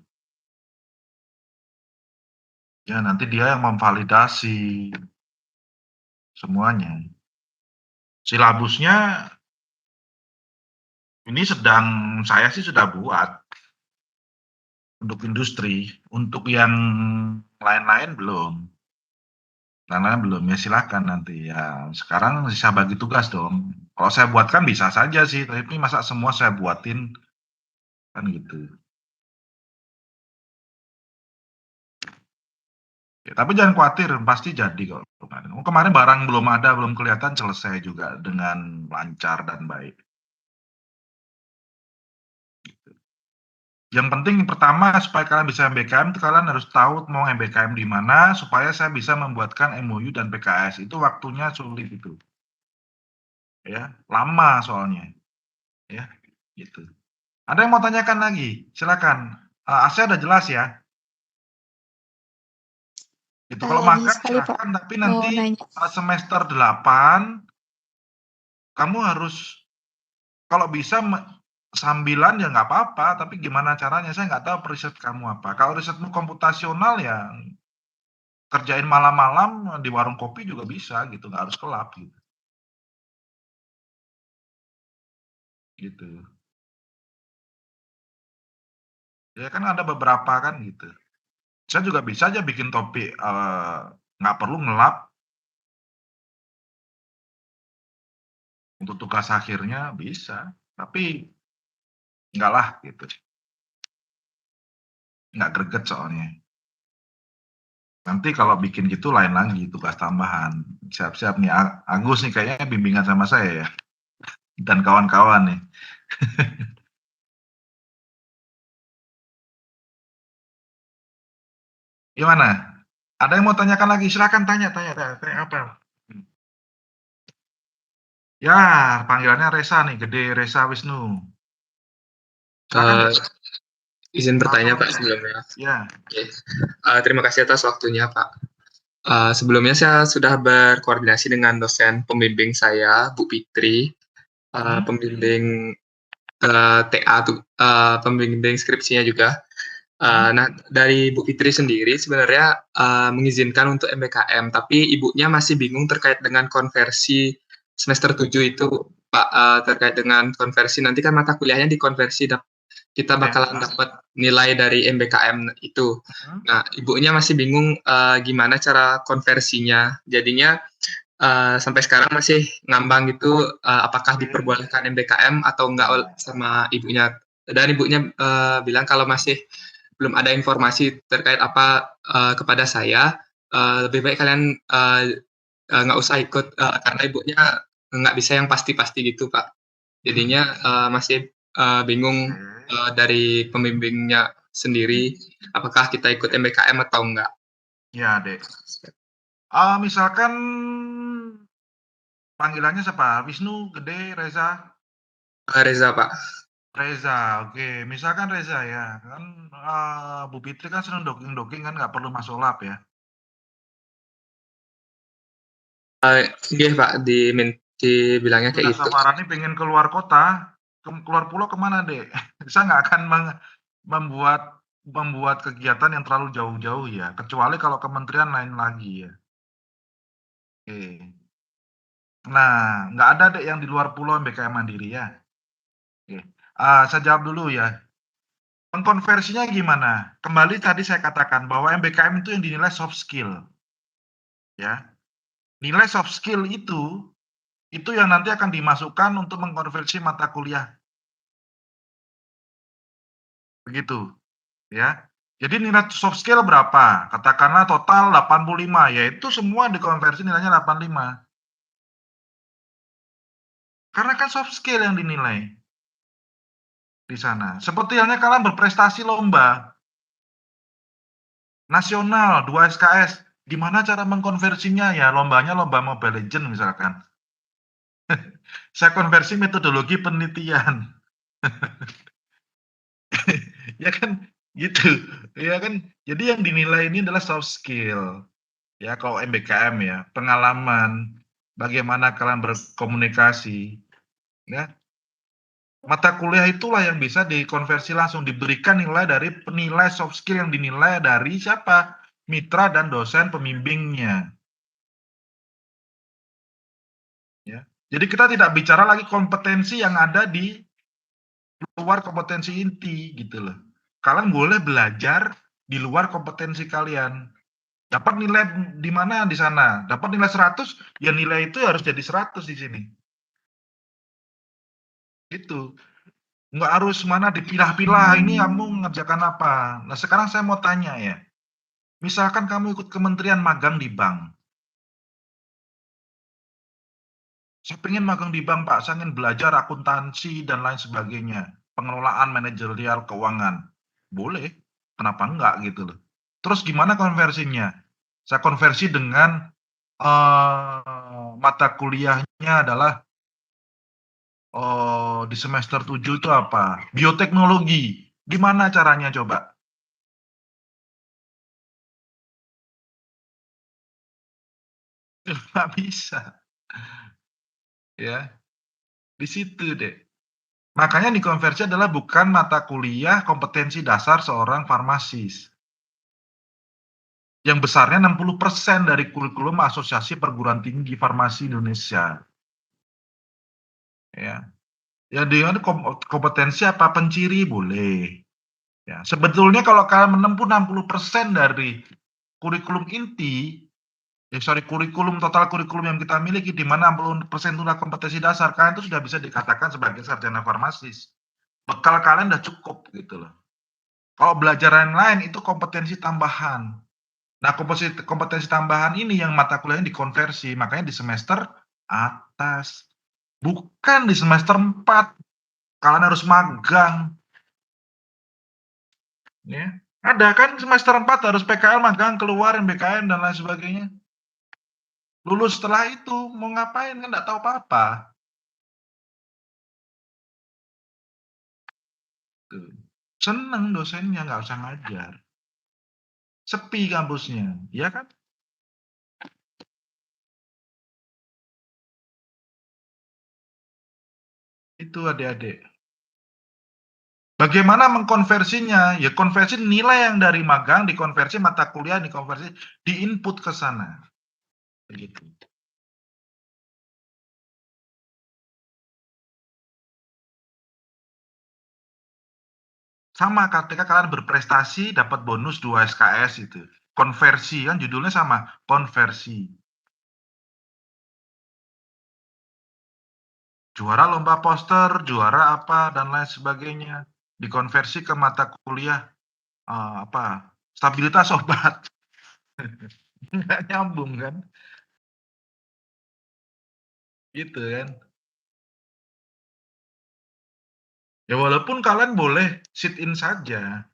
Ya nanti dia yang memvalidasi semuanya. Silabusnya ini saya sih sudah buat untuk industri, untuk yang lain-lain belum. Lain-lain belum, ya silakan nanti ya. Sekarang saya bagi tugas dong. Kalau saya buatkan bisa saja sih, tapi masa semua saya buatin kan gitu. Ya, tapi jangan khawatir, pasti jadi kok kemarin. Kemarin barang belum ada, belum kelihatan, selesai juga dengan lancar dan baik. Yang penting pertama supaya kalian bisa MBKM, kalian harus tahu mau MBKM di mana supaya saya bisa membuatkan MOU dan PKS. Itu waktunya sulit itu. Ya, lama soalnya. Ya, gitu. Ada yang mau tanyakan lagi? Silakan. Asya udah jelas ya. Itu kalau Ini magang sekali, Pak. silakan, tapi Mau nanti nanya. semester 8 kamu harus kalau bisa sambilan ya nggak apa-apa, tapi gimana caranya saya nggak tahu riset kamu apa. Kalau risetmu komputasional ya kerjain malam-malam di warung kopi juga bisa gitu, nggak harus kelab gitu. Gitu. Ya kan ada beberapa kan gitu. Saya juga bisa aja bikin topik nggak perlu ngelab untuk tugas akhirnya bisa, tapi enggak lah gitu. Nggak greget soalnya. Nanti kalau bikin gitu lain lagi tugas tambahan. Siap-siap nih Agus nih kayaknya bimbingan sama saya ya dan kawan-kawan nih. Gimana? Ada yang mau tanyakan lagi? Silakan tanya apa? Ya, panggilannya Resa nih, Gede Resa Wisnu. Silakan. izin bertanya Pak boleh. sebelumnya. Ya, Oke. Terima kasih atas waktunya Pak. Sebelumnya saya sudah berkoordinasi dengan dosen pembimbing saya, Bu Fitri, pembimbing TA, pembimbing skripsinya juga. Nah, dari Bu Fitri sendiri sebenarnya mengizinkan untuk MBKM, tapi ibunya masih bingung terkait dengan konversi semester 7 itu, Pak, terkait dengan konversi. Nanti kan mata kuliahnya dikonversi, kita bakalan dapat nilai dari MBKM itu. Nah, ibunya masih bingung gimana cara konversinya. Jadinya sampai sekarang masih ngambang gitu, apakah diperbolehkan MBKM atau enggak sama ibunya. Dan ibunya bilang kalau masih belum ada informasi terkait apa kepada saya, lebih baik kalian nggak usah ikut karena ibunya nggak bisa yang pasti-pasti gitu Pak. Jadinya masih bingung dari pembimbingnya sendiri, apakah kita ikut MBKM atau enggak. Ya, Dek. Misalkan panggilannya siapa? Wisnu, Gede, Reza? Reza Pak. Reza, oke. Misalkan Reza ya, kan Bu Fitri kan senang docking kan nggak perlu masuk lab ya. Iya Pak, dibilangnya kayak gitu. Safarani pengen keluar kota, keluar pulau kemana deh? Saya nggak akan membuat kegiatan yang terlalu jauh-jauh ya, kecuali kalau kementerian lain lagi ya. Oke. Nah, nggak ada deh yang di luar pulau MBKM Mandiri ya. Oke. Saya jawab dulu ya. Pengkonversinya gimana? Kembali tadi saya katakan bahwa MBKM itu yang dinilai soft skill. Ya. Nilai soft skill itu yang nanti akan dimasukkan untuk mengkonversi mata kuliah. Begitu, ya. Jadi nilai soft skill berapa? Katakanlah total 85, yaitu semua dikonversi nilainya 85. Karena kan soft skill yang dinilai di sana. Seperti halnya kalian berprestasi lomba nasional 2 SKS, gimana cara mengkonversinya ya? Lombanya lomba Mobile Legends misalkan. Saya konversi metodologi penelitian. Ya kan gitu. Ya kan. Jadi yang dinilai ini adalah soft skill. Ya kalau MBKM ya, pengalaman, bagaimana kalian berkomunikasi, ya. Mata kuliah itulah yang bisa dikonversi langsung, diberikan nilai dari penilai soft skill yang dinilai dari siapa? Mitra dan dosen pembimbingnya. Ya. Jadi kita tidak bicara lagi kompetensi yang ada di luar kompetensi inti gitu loh. Kalian boleh belajar di luar kompetensi kalian. Dapat nilai di mana di sana? Dapat nilai 100, ya nilai itu harus jadi 100 di sini. Gitu. Nggak harus mana dipilah-pilah, ini kamu mengerjakan apa. Nah sekarang saya mau tanya ya, misalkan kamu ikut kementerian magang di bank. Saya pengen magang di bank Pak, saya ingin belajar akuntansi dan lain sebagainya. Pengelolaan manajerial keuangan. Boleh, kenapa enggak gitu loh. Terus gimana konversinya? Saya konversi dengan mata kuliahnya adalah di semester 7 itu apa? Bioteknologi. Gimana caranya coba? Nggak bisa. Ya, di situ deh. Makanya dikonversi adalah bukan mata kuliah kompetensi dasar seorang farmasis. Yang besarnya 60% dari kurikulum Asosiasi Perguruan Tinggi Farmasi Indonesia. Ya. Ya dengan kompetensi apa? Penciri boleh. Ya, sebetulnya kalau kalian menempuh 60% dari kurikulum inti, kurikulum total kurikulum yang kita miliki di mana 60% itu adalah kompetensi dasar, kalian itu sudah bisa dikatakan sebagai sarjana farmasis. Bekal kalian udah cukup gitu loh. Kalau belajar yang lain itu kompetensi tambahan. Nah, kompetensi tambahan ini yang mata kuliahnya dikonversi, makanya di semester atas. Bukan di semester 4. Kalian harus magang. Ya. Ada kan semester 4 harus PKL, magang, keluar MBKM dan lain sebagainya. Lulus setelah itu mau ngapain kan enggak tahu apa-apa. Seneng dosennya, nggak usah ngajar. Sepi kampusnya, ya kan? Itu adik-adik. Bagaimana mengkonversinya? Ya konversi nilai yang dari magang, dikonversi mata kuliah, dikonversi, diinput ke sana. Begitu. Sama ketika kalian berprestasi dapat bonus 2 SKS itu. Konversi kan judulnya sama, konversi. Juara lomba poster, juara apa dan lain sebagainya. Dikonversi ke mata kuliah stabilitas obat. Nggak nyambung kan? Gitu kan. Ya walaupun kalian boleh sit in saja.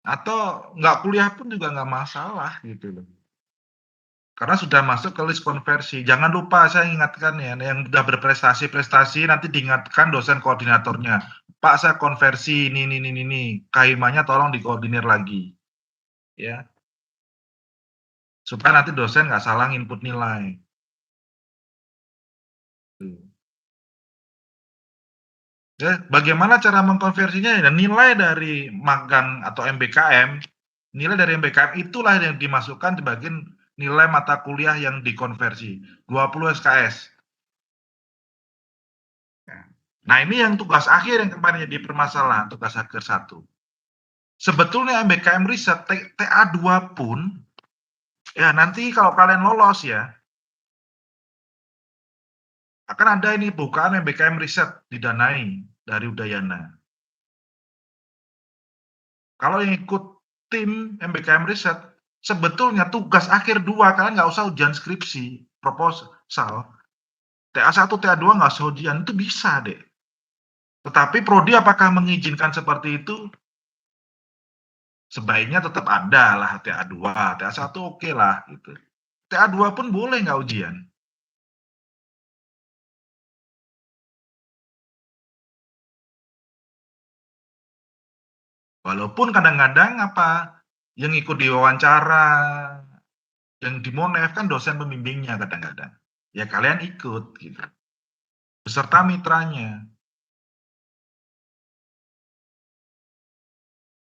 Atau nggak kuliah pun juga nggak masalah gitu loh. Karena sudah masuk ke list konversi. Jangan lupa saya ingatkan ya, yang sudah berprestasi nanti diingatkan dosen koordinatornya. Pak, saya konversi ini. KIMA-nya tolong dikoordinir lagi. Ya. Supaya nanti dosen nggak salah input nilai. Ya, bagaimana cara mengkonversinya? Ya, nilai dari magang atau MBKM, nilai dari MBKM itulah yang dimasukkan sebagai nilai mata kuliah yang dikonversi, 20 SKS. Nah, ini yang tugas akhir yang kemarin jadi permasalahan, tugas akhir 1. Sebetulnya MBKM riset TA2 pun, ya nanti kalau kalian lolos ya, akan ada ini bukaan MBKM riset didanai dari Udayana. Kalau yang ikut tim MBKM riset, sebetulnya tugas akhir 2, kalian nggak usah ujian skripsi, proposal, TA1, TA2 nggak usah ujian, itu bisa deh. Tetapi Prodi apakah mengizinkan seperti itu? Sebaiknya tetap ada lah TA2, TA1 oke lah gitu. TA2 pun boleh nggak ujian. Walaupun kadang-kadang yang ikut diwawancara, yang di Monef kan dosen pembimbingnya kadang-kadang. Ya kalian ikut gitu. Beserta mitranya.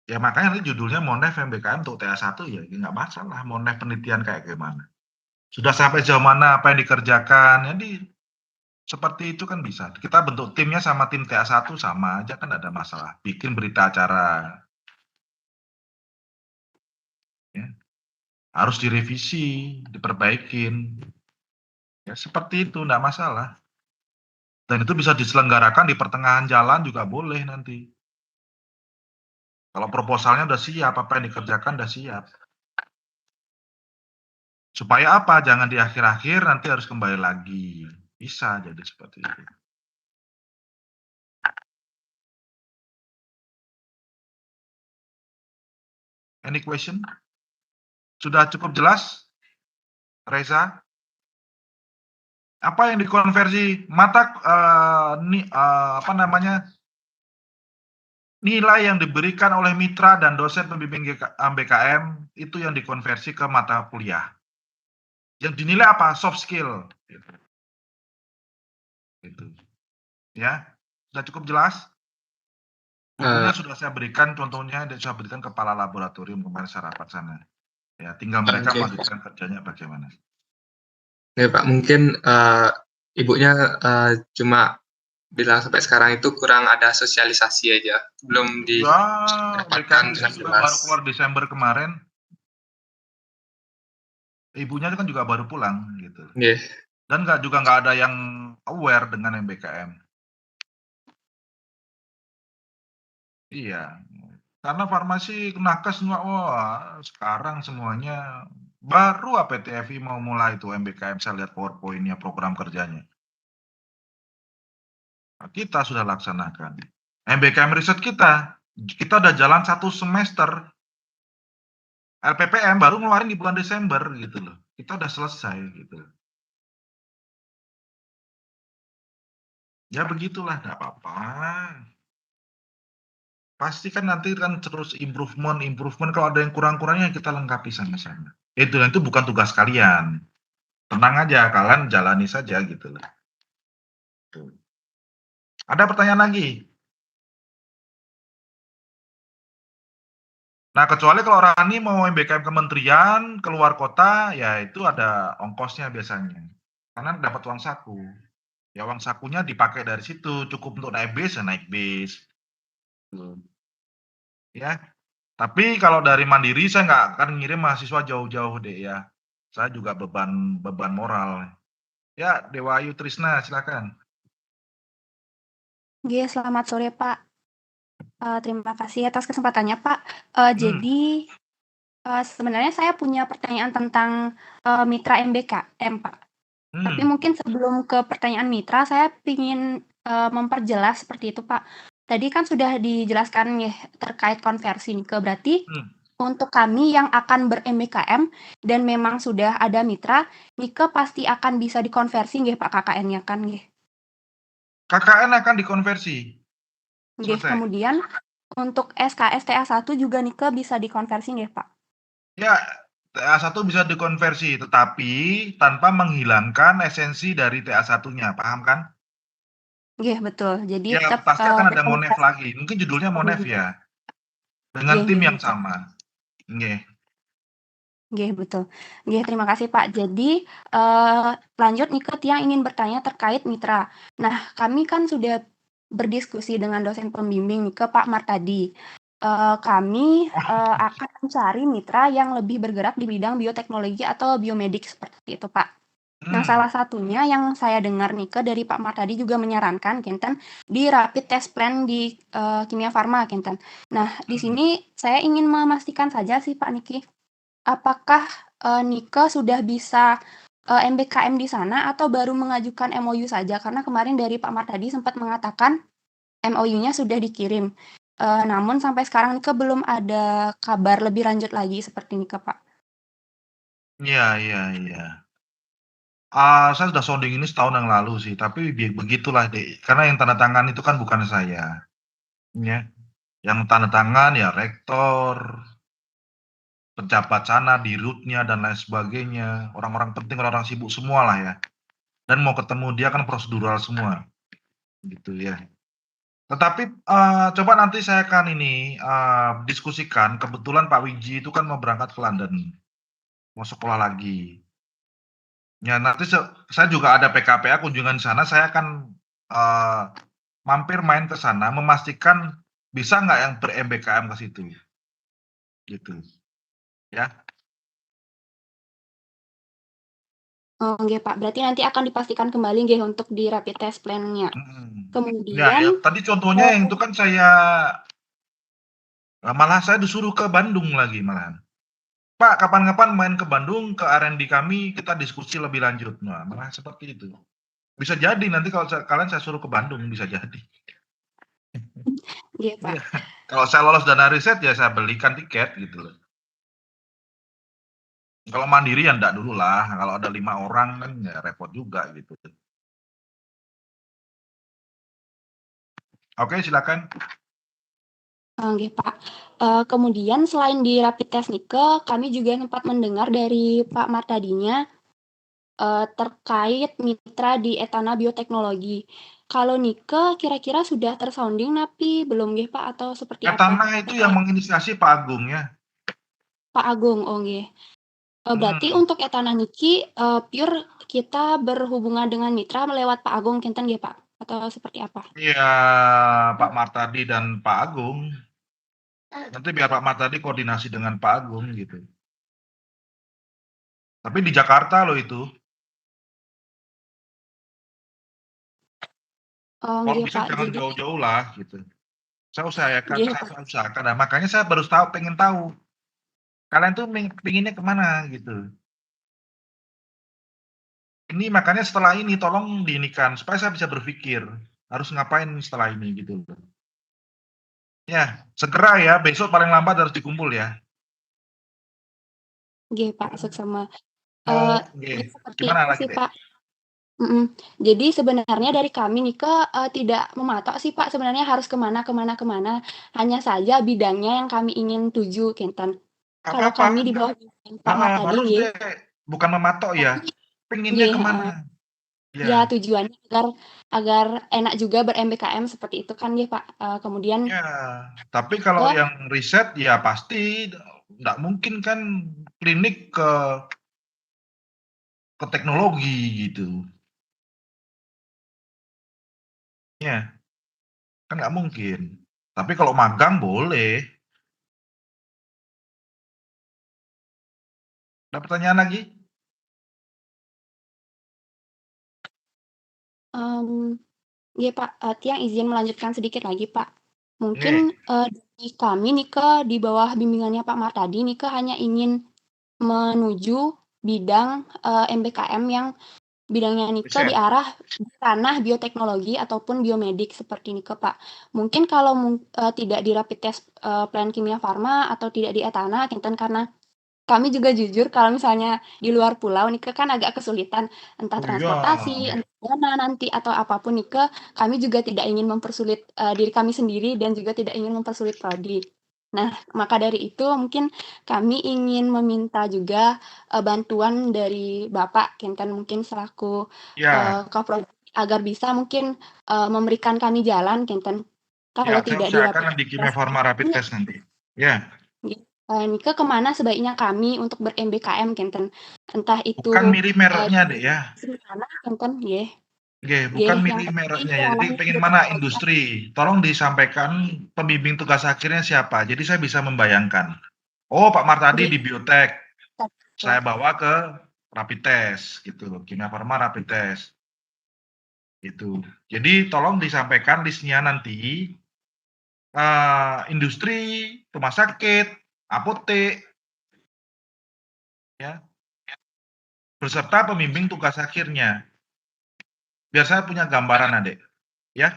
Ya makanya nanti judulnya Monef MBKM untuk TA1 ya nggak masalah. Monef penelitian kayak gimana. Sudah sampai jauh mana apa yang dikerjakan. Jadi seperti itu kan bisa. Kita bentuk timnya sama tim TA1 sama aja kan ada masalah. Bikin berita acara. Ya. Harus direvisi, diperbaikin. Ya seperti itu, enggak masalah. Dan itu bisa diselenggarakan di pertengahan jalan juga boleh nanti. Kalau proposalnya udah siap, apa yang dikerjakan udah siap. Supaya apa? Jangan di akhir-akhir nanti harus kembali lagi. Bisa jadi seperti itu. Any question? Sudah cukup jelas? Reza? Apa yang dikonversi nilai yang diberikan oleh mitra dan dosen pembimbing MBKM itu yang dikonversi ke mata kuliah. Yang dinilai apa? Soft skill. Gitu. Ya, sudah cukup jelas? Bukunya sudah saya berikan contohnya dan saya berikan kepala laboratorium kemarin saya rapat sana. Ya, tinggal mereka melanjutkan kerjanya bagaimana. Ya Pak, mungkin ibunya cuma bilang sampai sekarang itu kurang ada sosialisasi aja, belum didapatkan dengan juga baru jelas. keluar Desember kemarin. Ibunya kan juga baru pulang gitu. Yeah. Dan juga nggak ada yang aware dengan MBKM. Iya, karena farmasi nakes semua, wah sekarang semuanya baru APTFI mau mulai itu MBKM, saya lihat PowerPoint-nya, program kerjanya. Nah, kita sudah laksanakan. MBKM riset kita udah jalan 1 semester. LPPM baru ngeluarin di bulan Desember gitu loh. Kita udah selesai gitu. Ya begitulah, nggak apa-apa. Pasti kan nanti kan terus improvement, kalau ada yang kurang-kurangnya kita lengkapi sama-sama. Itu bukan tugas kalian. Tenang aja, kalian jalani saja gitu loh. Tuh. Ada pertanyaan lagi? Nah, kecuali kalau Rani mau MBKM kementerian, keluar kota, ya itu ada ongkosnya biasanya. Karena dapat uang saku. Ya uang sakunya dipakai dari situ, cukup untuk naik bis, ya naik bis. Tuh. Ya, tapi kalau dari mandiri saya nggak akan ngirim mahasiswa jauh-jauh deh ya. Saya juga beban moral. Ya, Dewa Ayu Trisna, silakan. Oke, selamat sore Pak. Terima kasih atas kesempatannya Pak. Jadi sebenarnya saya punya pertanyaan tentang mitra MBKM Pak. Tapi mungkin sebelum ke pertanyaan mitra, saya ingin memperjelas seperti itu Pak. Tadi kan sudah dijelaskan ya terkait konversi nih, berarti untuk kami yang akan ber-MBKM dan memang sudah ada mitra, Nike pasti akan bisa dikonversi nggih Pak KKN-nya kan nggih? KKN akan dikonversi. Nggih, Selesai. kemudian untuk SKS TA1 juga Nike bisa dikonversi nggih Pak? Ya, TA1 bisa dikonversi, tetapi tanpa menghilangkan esensi dari TA1-nya, paham kan? Nggih, betul. Jadi Ya, tetap pasti akan ada Monef berkomunikasi. lagi. Mungkin judulnya Monef ya. Dengan Nggih, tim nggih, yang betul. sama. Nggih. Nggih, betul. Nggih, terima kasih Pak. Jadi lanjut nih ke yang ingin bertanya terkait mitra. Nah, kami kan sudah berdiskusi dengan dosen pembimbing nih ke Pak Martadi. Kami akan mencari mitra yang lebih bergerak di bidang bioteknologi atau biomedik seperti itu Pak. Nah, salah satunya yang saya dengar nih ke dari Pak Martadi juga menyarankan Kinten di rapid test plan di Kimia Farma Kinten. Nah, di sini saya ingin memastikan saja sih Pak Niki, apakah Nike sudah bisa MBKM di sana atau baru mengajukan MOU saja? Karena kemarin dari Pak Martadi sempat mengatakan MOU-nya sudah dikirim. Namun sampai sekarang Nike belum ada kabar lebih lanjut lagi seperti Nike Pak. Iya. Saya sudah sounding ini setahun yang lalu sih, tapi begitulah deh. Karena yang tanda tangan itu kan bukan saya. Ya. Yang tanda tangan ya rektor, pejabat sana, dirutnya dan lain sebagainya. Orang-orang penting, orang-orang sibuk semua lah ya. Dan mau ketemu dia kan prosedural semua. Gitu ya. Tetapi coba nanti saya akan ini diskusikan. Kebetulan Pak Wiji itu kan mau berangkat ke London, mau sekolah lagi. Ya nanti saya juga ada PKPA kunjungan di sana. Saya akan mampir main ke sana, memastikan bisa nggak yang ber-MBKM ke situ, gitu. Ya. Oh, nggih Pak. Berarti nanti akan dipastikan kembali nggih untuk di rapid test plan-nya. Ya, Kemudian tadi contohnya yang itu kan malah saya disuruh ke Bandung lagi malahan. Pak, kapan-kapan main ke Bandung, ke R&D kami, kita diskusi lebih lanjut. Nah, malah seperti itu. Bisa jadi nanti kalau kalian saya suruh ke Bandung, bisa jadi. Nggih, Pak. Iya. Kalau saya lolos dana riset, ya saya belikan tiket gitu loh. Kalau mandiri ya enggak dulu lah. Kalau ada 5 orang kan ya repot juga gitu. Oke, silakan. Nggih, Pak. Kemudian selain di rapid test Nike, kami juga sempat mendengar dari Pak Martadinya terkait mitra di Etana Bioteknologi. Kalau Nike kira-kira sudah tersounding tapi belum nggih Pak atau seperti apa? Etana itu yang menginisiasi Pak Agung ya. Pak Agung, oh nggih. Berarti untuk Etana niki pure kita berhubungan dengan mitra lewat Pak Agung kinten nggih Pak? Atau seperti apa? Iya, Pak Martadi dan Pak Agung. Nanti biar Pak Martadi koordinasi dengan Pak Agung gitu. Tapi di Jakarta loh itu. Oh Kalau nggih bisa Pak, jangan jadi jauh-jauh lah gitu. Saya nggih, usahakan. Nah, makanya saya baru pengen tahu. Kalian tuh pinginnya kemana gitu. Ini makanya setelah ini tolong diinikan supaya saya bisa berpikir harus ngapain setelah ini gitu. Ya, segera ya, besok paling lambat harus dikumpul ya. nggih Pak, seksama. Nggih. Ya seperti Gimana itu lagi sih deh? Pak. Jadi sebenarnya dari kami nih tidak mematok sih Pak, sebenarnya harus kemana kemana kemana, hanya saja bidangnya yang kami ingin tuju, kinten. Nggak Kalau apa-apa, kami di bawah bimbingan Pak Martadi harus nggih, deh, bukan mematok ya, tapi pengennya nggih, kemana? ya Ya, tujuannya agar agar enak juga ber-MBKM seperti itu kan nggih Pak, kemudian ya. Tapi kalau ke yang riset ya pasti nggak mungkin kan klinik ke teknologi gitu. Ya, kan nggak mungkin. Tapi kalau magang boleh. Ada pertanyaan lagi? Iya Pak, Tiang izin melanjutkan sedikit lagi Pak. Mungkin, Nih, dari kami nih di bawah bimbingannya Pak Martadi nih hanya ingin menuju bidang, MBKM yang bidangnya nih di riset. arah di ranah bioteknologi ataupun biomedik seperti ini Pak. Mungkin kalau tidak di rapid test, plan kimia farma atau tidak di Etana kinten karena kami juga jujur kalau misalnya di luar pulau nih kan agak kesulitan, entah Oh iya, transportasi, entah dana nanti atau apapun nih kami juga tidak ingin mempersulit, diri kami sendiri dan juga tidak ingin mempersulit prodi. Nah, maka dari itu mungkin kami ingin meminta juga, bantuan dari Bapak kinten mungkin selaku, ya, Kaprodi agar bisa mungkin, memberikan kami jalan kinten, ya, kalau saya tidak di usahakan rapid di Kimia test Farma rapid test nanti. Ya, Nike kemana sebaiknya kami untuk ber-MBKM kinten, entah itu, bukan milih mereknya deh ya. di mana kinten nggih Nggih, nggih bukan yang milih pasti mereknya ya. Jadi ranahnya pengen mana bioteknologi. industri. Tolong disampaikan pembimbing tugas akhirnya siapa. Jadi saya bisa membayangkan. Oh, Pak Martadi Nggih, di biotek. betul. Saya bawa ke rapid test gitu loh. Kimia Farma rapid test. Gitu. Jadi tolong disampaikan listnya nanti industri, rumah sakit, apotek, ya, beserta pembimbing tugas akhirnya. Biar saya punya gambaran, Adek. Ya,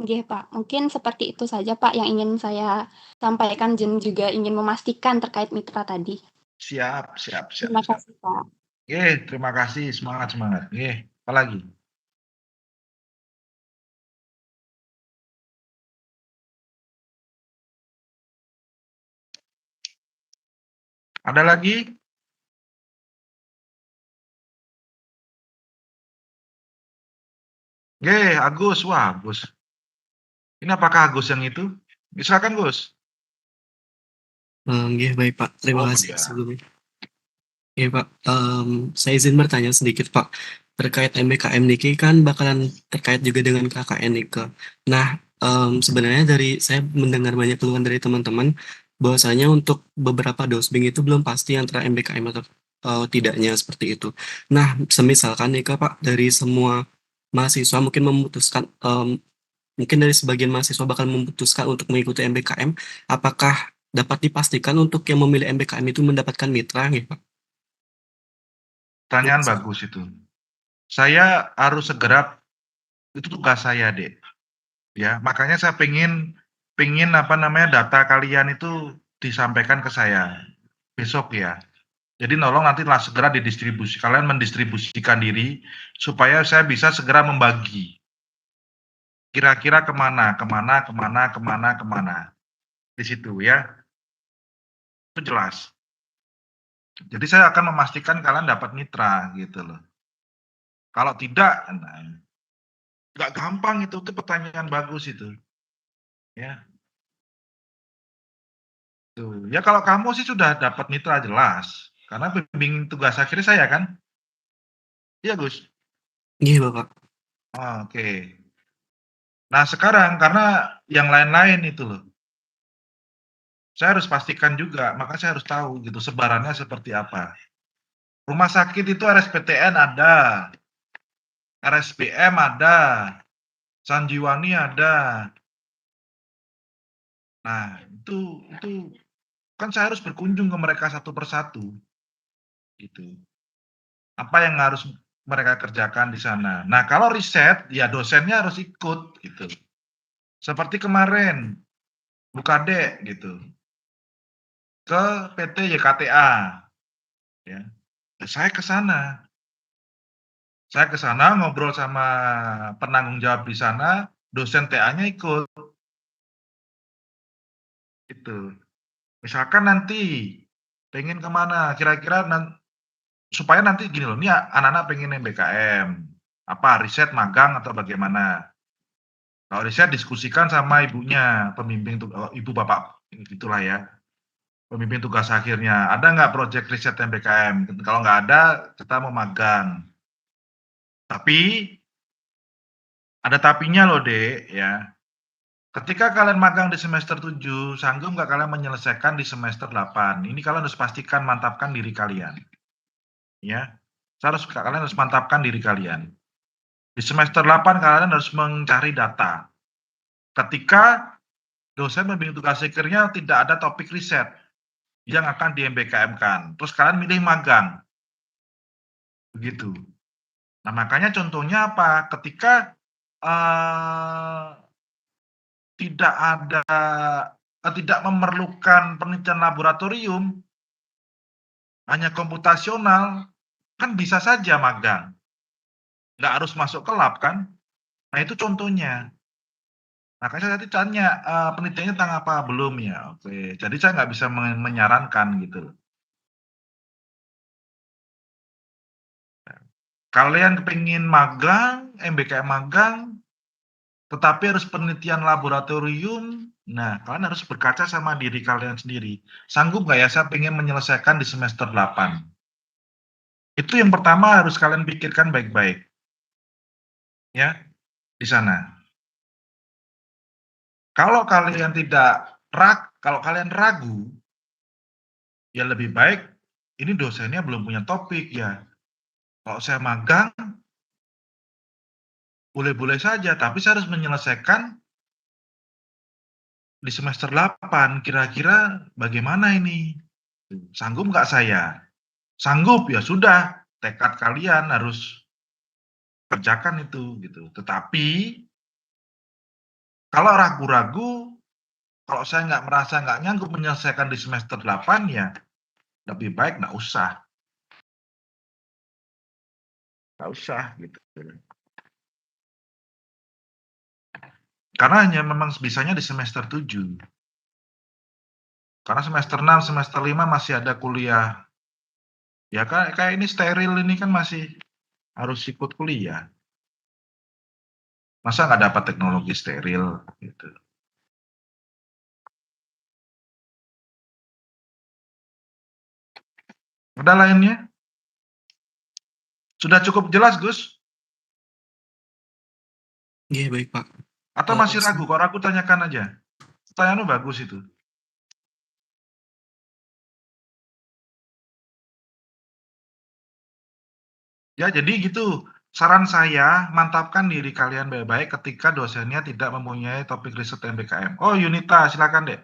Nggih, Pak, mungkin seperti itu saja, Pak, yang ingin saya sampaikan dan juga ingin memastikan terkait mitra tadi. siap, siap, siap, Terima siap. kasih, Pak. Terima kasih, semangat, semangat. Apalagi? Ada lagi? Agus, wah, Agus. Ini apakah Agus yang itu? Silakan, Gus. Nggih, baik Pak, terima Oh, kasih dia. sebelumnya. Iya Pak, saya izin bertanya sedikit Pak, terkait MBKM niki kan bakalan terkait juga dengan KKN nike. Nah, sebenarnya dari saya mendengar banyak keluhan dari teman-teman, bahwasanya untuk beberapa dosbing itu belum pasti antara MBKM atau, tidaknya seperti itu. Nah, semisalkan nih Pak, dari semua mahasiswa mungkin memutuskan, mungkin dari sebagian mahasiswa bakal memutuskan untuk mengikuti MBKM, apakah dapat dipastikan untuk yang memilih MBKM itu mendapatkan mitra nggih Pak? Pertanyaan bagus itu. Saya harus segera, itu tugas saya, Dek. Ya, makanya saya pengen apa namanya data kalian itu disampaikan ke saya besok ya. Jadi nolong nanti lah segera didistribusi. Kalian mendistribusikan diri supaya saya bisa segera membagi. Kira-kira kemana. Di situ ya. Itu jelas. Jadi saya akan memastikan kalian dapat mitra gitu loh. Kalau tidak, nah, nggak gampang itu pertanyaan bagus itu. Ya, tuh. Ya kalau kamu sih sudah dapat mitra jelas. Karena pembimbing tugas akhir saya kan. Iya, Gus. Iya Bapak. Oke. Nah, sekarang karena yang lain-lain itu loh. Saya harus pastikan juga, maka saya harus tahu gitu sebarannya seperti apa. Rumah sakit itu RSPTN ada, RSBM ada, Sanjiwani ada. Nah, itu kan saya harus berkunjung ke mereka satu persatu gitu. Apa yang harus mereka kerjakan di sana. Nah, kalau riset ya dosennya harus ikut gitu. Seperti kemarin Bukadek gitu ke PT YKTA ya. Saya ke sana Saya ke sana ngobrol sama penanggung jawab di sana, dosen TA-nya ikut. Gitu. Misalkan nanti pengen kemana, kira-kira supaya nanti gini loh, ini anak-anak pengen MBKM, apa riset magang atau bagaimana. Kalau riset diskusikan sama ibunya, pembimbing ibu bapak itulah ya, pembimbing tugas akhirnya. Ada nggak proyek riset MBKM? Kalau nggak ada, kita mau magang. Tapi ada tapinya loh, Dek, ya. Ketika kalian magang di semester 7, sanggup nggak kalian menyelesaikan di semester 8? Ini kalian harus pastikan mantapkan diri kalian. Ya, kalian harus mantapkan diri kalian. Di semester 8 kalian harus mencari data. Ketika dosen membimbing tugas akhirnya tidak ada topik riset yang akan di MBKM-kan, terus kalian milih magang. Begitu. Nah, makanya contohnya apa? Ketika tidak memerlukan penelitian laboratorium, hanya komputasional, kan bisa saja magang. Nggak harus masuk ke lab kan? Nah, itu contohnya. Makanya saya tadi tanya, penelitiannya tentang apa? Belum ya? Oke. Jadi saya nggak bisa menyarankan gitu. Kalian kepingin magang, MBKM magang, tetapi harus penelitian laboratorium. Nah, kalian harus berkaca sama diri kalian sendiri. Sanggup nggak ya saya pengen menyelesaikan di semester 8? Itu yang pertama harus kalian pikirkan baik-baik. Ya, di sana. Kalau kalian ragu, ya lebih baik ini dosennya belum punya topik ya. Kalau saya magang, boleh-boleh saja, tapi saya harus menyelesaikan di semester 8. Kira-kira bagaimana ini? Sanggup nggak saya? Sanggup, ya sudah, tekad kalian harus kerjakan itu gitu. Tetapi kalau ragu-ragu, kalau saya merasa nggak nyanggup menyelesaikan di semester 8 ya lebih baik nggak usah gitu. Karena hanya memang bisanya di semester 7. Karena semester 6, semester 5 masih ada kuliah. Ya kayak ini steril ini kan masih harus ikut kuliah. Masa nggak dapat teknologi steril gitu. Ada lainnya? Sudah cukup jelas, Gus? Iya, baik, Pak. Atau masih ragu? Kalau ragu tanyakan aja. Pertanyaannya bagus itu. Ya, jadi gitu. Saran saya, mantapkan diri kalian baik-baik ketika dosennya tidak mempunyai topik riset MBKM. Oh, Yunita, silakan deh.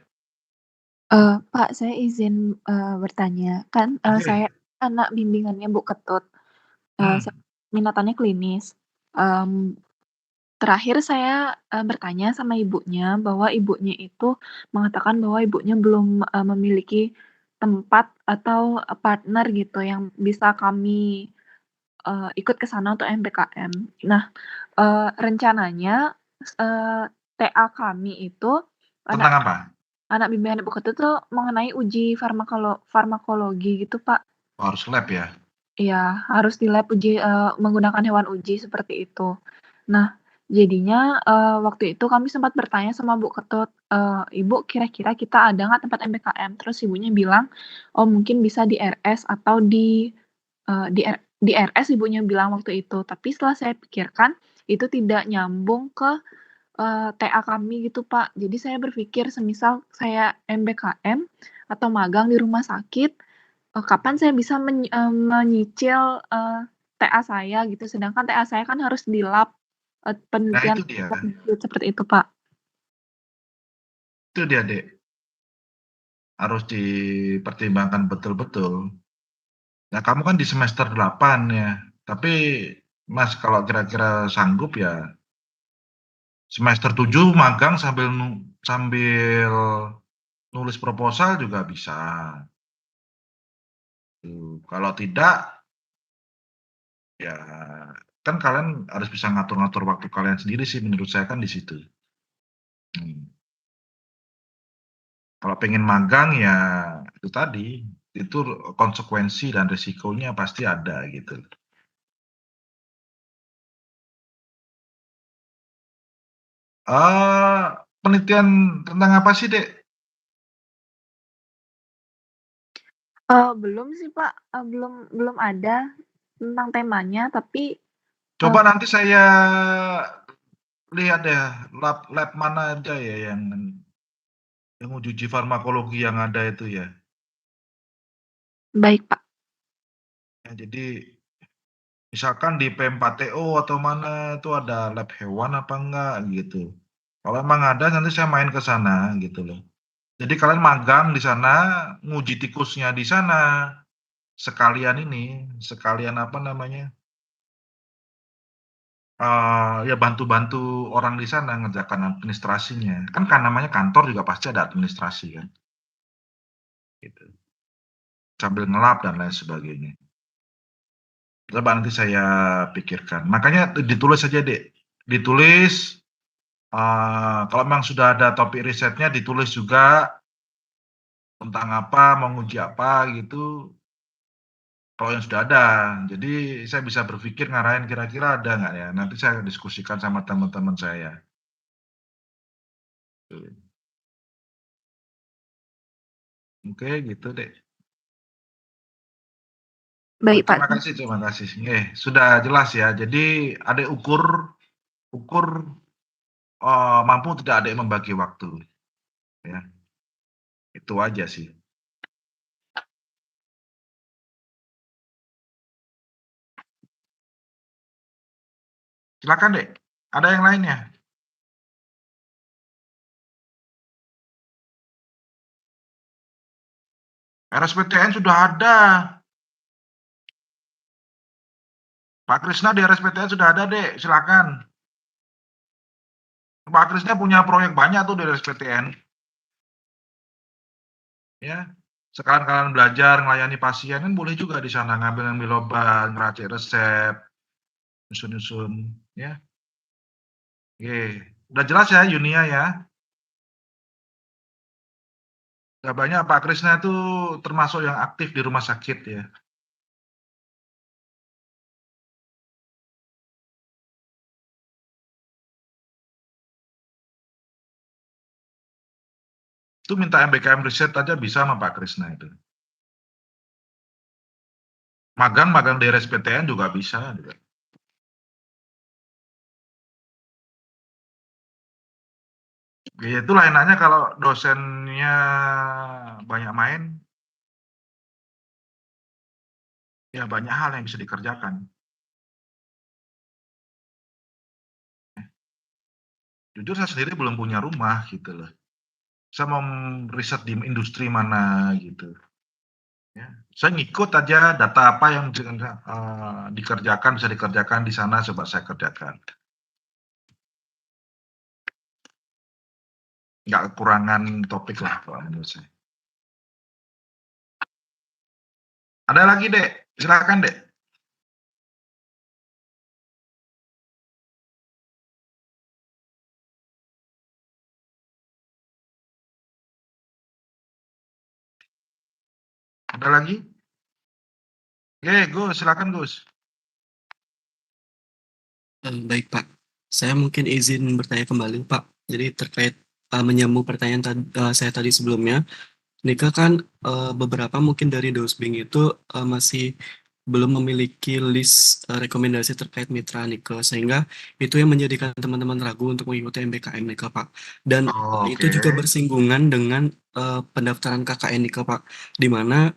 Pak, saya izin, bertanya. Kan, Oke. saya anak bimbingannya Bu Ketut, saya minatannya klinis. Terakhir saya, bertanya sama ibunya bahwa ibunya itu mengatakan bahwa ibunya belum, memiliki tempat atau, partner gitu yang bisa kami, ikut ke sana untuk MBKM. Nah, rencananya, TA kami itu Tentang apa? anak bimbingan Ibu Ketut tuh mengenai uji farmakologi gitu, Pak. Oh, harus lab ya? Iya, harus di lab uji, menggunakan hewan uji seperti itu. Nah, jadinya, waktu itu kami sempat bertanya sama Bu Ketut, "Ibu, kira-kira kita ada nggak tempat MBKM?" Terus ibunya bilang, "Oh, mungkin bisa di RS atau di RS," ibunya bilang waktu itu. Tapi setelah saya pikirkan, itu tidak nyambung ke TA kami gitu, Pak. Jadi saya berpikir semisal saya MBKM atau magang di rumah sakit, kapan saya bisa menyicil, TA saya gitu, sedangkan TA saya kan harus di lab, Nah, penelitian itu dia. seperti itu, Pak. Itu dia, Dek. Harus dipertimbangkan betul-betul. Nah, kamu kan di semester 8 ya. Tapi Mas kalau kira-kira sanggup ya semester 7 magang sambil nulis proposal juga bisa. Kalau tidak ya kan kalian harus bisa ngatur-ngatur waktu kalian sendiri sih menurut saya kan di situ. Kalau pengen magang ya itu tadi, itu konsekuensi dan risikonya pasti ada gitu. Penelitian tentang apa sih, Dek? Belum sih, Pak, belum ada tentang temanya, tapi Coba nanti saya lihat deh lab mana aja ya yang uji farmakologi yang ada itu ya. baik, Pak. Ya, jadi misalkan di P4TO atau mana itu ada lab hewan apa enggak gitu. Kalau emang ada nanti saya main ke sana gitu loh. Jadi kalian magang di sana, nguji tikusnya di sana, sekalian apa namanya, ya bantu-bantu orang di sana ngerjakan administrasinya. Kan namanya kantor juga pasti ada administrasi kan, gitu. Sambil ngelap dan lain sebagainya. Coba nanti saya pikirkan. Makanya ditulis saja, Dek. Ditulis, kalau memang sudah ada topik risetnya ditulis juga tentang apa, mau nguji apa gitu. Kalau yang sudah ada, jadi saya bisa berpikir ngarahin kira-kira ada nggak ya, nanti saya diskusikan sama teman-teman saya. Oke, gitu deh. Baik, Pak. Terima kasih. Sudah jelas ya. Jadi ada ukur mampu tidak ada yang membagi waktu, ya. Itu aja sih. Silakan, Dek. Ada yang lainnya? RSPTN sudah ada. Pak Krisna di RSPTN sudah ada, Dek. Silakan. Pak Krisna punya proyek banyak tuh di RSPTN. Ya, sekarang kalian belajar melayani pasien kan boleh juga di sana ngambil obat, ngeracik resep, nyusun-nyusun, ya. Oke, udah jelas ya Yunia ya. Udah banyak Pak Krisna itu termasuk yang aktif di rumah sakit ya. Itu minta MBKM riset aja bisa sama Pak Krisna itu. Magang di RSPTN juga bisa juga. Ya itulah enaknya kalau dosennya banyak main, ya banyak hal yang bisa dikerjakan. Jujur saya sendiri belum punya rumah gitu loh. Saya mau riset di industri mana gitu. Ya. Saya ngikut aja data apa yang dikerjakan, bisa dikerjakan di sana, coba saya kerjakan. Nggak kekurangan topik lah kalau menurut saya. Ada lagi, Dek? Silakan, Dek. Ada lagi? Oke, Gus, silakan Gus. Baik Pak, saya mungkin izin bertanya kembali Pak. Jadi terkait menyambung pertanyaan saya tadi sebelumnya, Nika kan beberapa mungkin dari Dosbing itu masih belum memiliki list rekomendasi terkait mitra Nika, sehingga itu yang menjadikan teman-teman ragu untuk mengikuti MBKM Nika Pak. Dan itu juga bersinggungan dengan pendaftaran KKN Nika Pak, di mana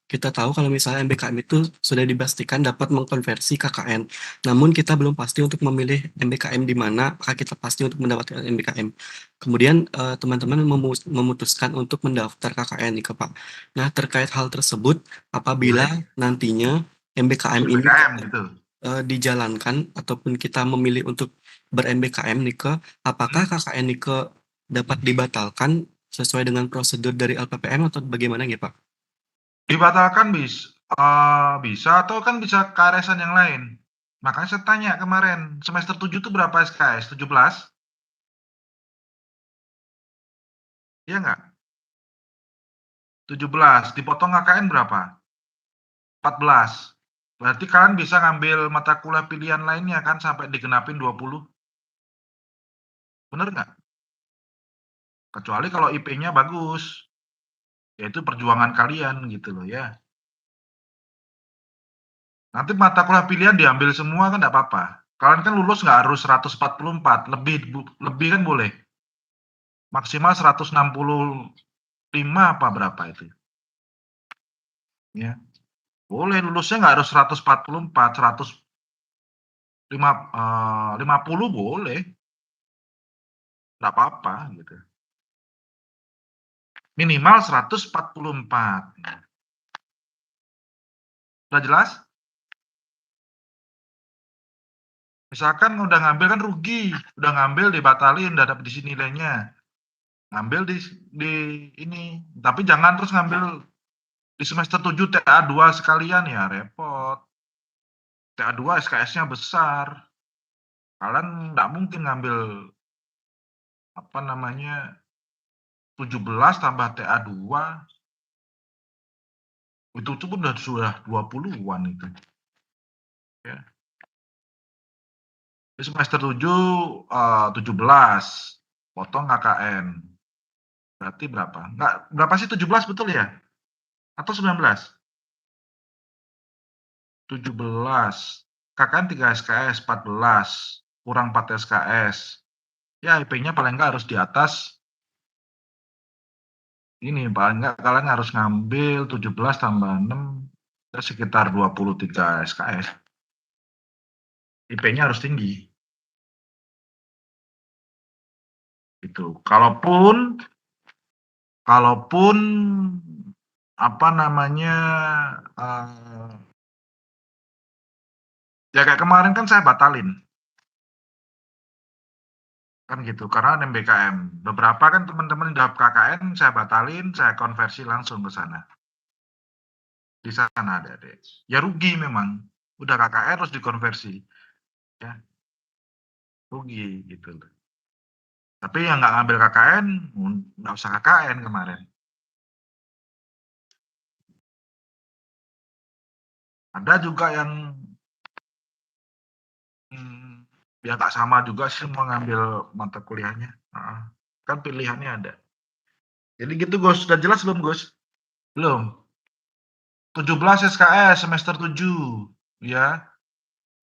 kita tahu kalau misalnya MBKM itu sudah dipastikan dapat mengkonversi KKN. Namun kita belum pasti untuk memilih MBKM di mana, apakah kita pasti untuk mendapatkan MBKM. Kemudian teman-teman memutuskan untuk mendaftar KKN nih Pak. Nah terkait hal tersebut, apabila nantinya MBKM ini gitu. dijalankan ataupun kita memilih untuk ber-MBKM nih apakah KKN nih dapat dibatalkan sesuai dengan prosedur dari LPPM atau bagaimana ya Pak? Dibatalkan bisa atau kan bisa KRS-an yang lain. Makanya saya tanya kemarin, semester 7 itu berapa SKS? 17? Iya nggak? 17, dipotong KKN berapa? 14. Berarti kalian bisa ngambil mata kuliah pilihan lainnya kan sampai digenapin 20. Bener nggak? Kecuali kalau IP-nya bagus. Yaitu perjuangan kalian gitu loh ya. Nanti mata kuliah pilihan diambil semua kan nggak apa-apa. Kalian kan lulus nggak harus 144, lebih kan boleh. Maksimal 165 apa berapa itu. Ya. Boleh lulusnya nggak harus 144, 150 boleh. Nggak apa-apa gitu. Minimal 144. Udah jelas? Misalkan udah ngambil kan rugi, udah ngambil dibatalin, udah dapet di sini nilainya. Ngambil di ini, tapi jangan terus ngambil di semester 7 TA2 sekalian ya repot. TA2 SKS-nya besar. Kalian nggak mungkin ngambil apa namanya 17 tambah TA2. Itu pun sudah 20-an itu. Ya. Di semester 7 17 potong KKN. Berarti berapa? Enggak, berapa sih 17 betul ya? Atau 19? 17. KKN 3 SKS 14 kurang 4 SKS. Ya IP-nya paling enggak harus di atas ini, paling enggak kalian harus ngambil 17 tambah 6 sekitar 23 SKS. IP-nya harus tinggi. Itu. Kalaupun apa namanya ya kayak kemarin kan saya batalin. Kan gitu, karena MBKM. Beberapa kan teman-teman udah KKN, saya batalin, saya konversi langsung ke sana. Di sana ada deh. Ya rugi memang. Udah KKN harus dikonversi. Ya, rugi gitu loh. Tapi yang nggak ngambil KKN, nggak usah KKN kemarin. Ada juga yang ya nggak sama juga sih mau ngambil mata kuliahnya. Kan pilihannya ada. Jadi gitu Gus, sudah jelas belum Gus? Belum. 17 SKS semester 7 ya.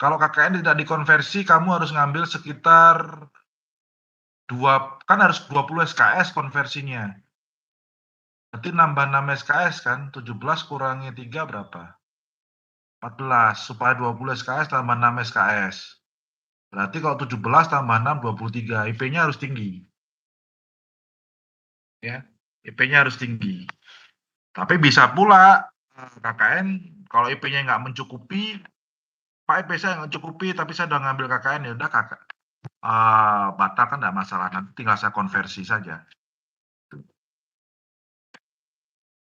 Kalau KKN tidak dikonversi kamu harus ngambil sekitar kan harus 20 SKS konversinya. Berarti nambah 6 SKS kan, 17 kurangi 3 berapa? 14, supaya 20 SKS tambah 6 SKS. Berarti kalau 17 tambah 6, 23. IP-nya harus tinggi. Ya, IP-nya harus tinggi. Tapi bisa pula KKN, kalau IP-nya nggak mencukupi, Pak IP saya nggak mencukupi, tapi saya udah ngambil KKN, ya udah batal kan nggak masalah, nanti tinggal saya konversi saja.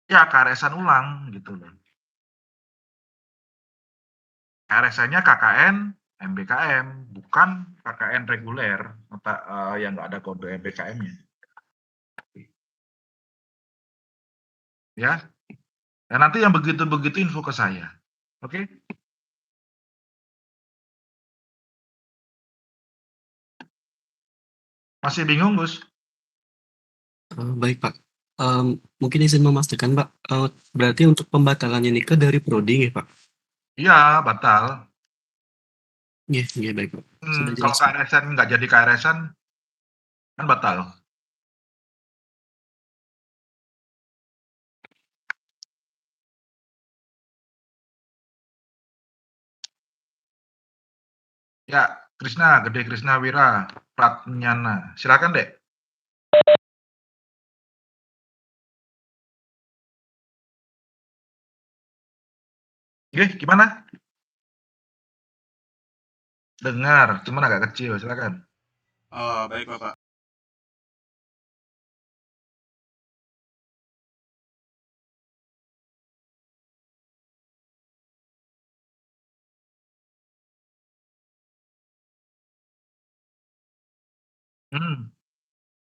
Ya, KRS-an ulang gitu loh. KRS-nya KKN, MBKM, bukan KKN reguler yang nggak ada kode MBKM-nya. Ya, dan nanti yang begitu-begitu info ke saya. Oke? Masih bingung, Gus? Baik Pak. Mungkin izin memastikan Pak, berarti untuk pembatalannya nikah dari prodi ya Pak? Iya, batal. Iya baik Pak. Sudah Kalau jelas Pak. KRS-an nggak jadi KRS-an, kan batal. Ya, Gede Krisna Wira, Pratnyana. Silakan, Dek. Oke, gimana? Dengar, cuman agak kecil, silakan. Baik Bapak.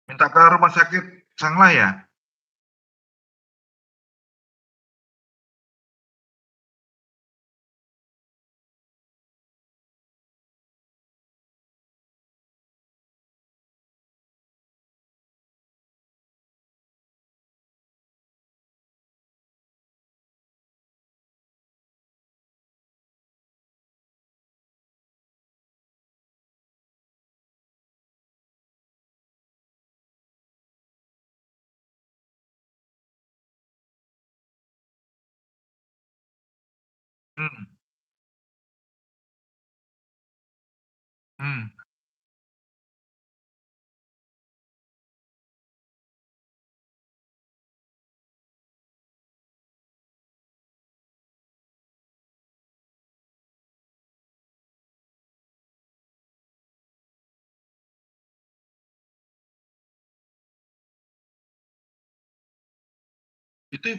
Minta ke rumah sakit Sanglah ya? Hmm. Hmm. Itu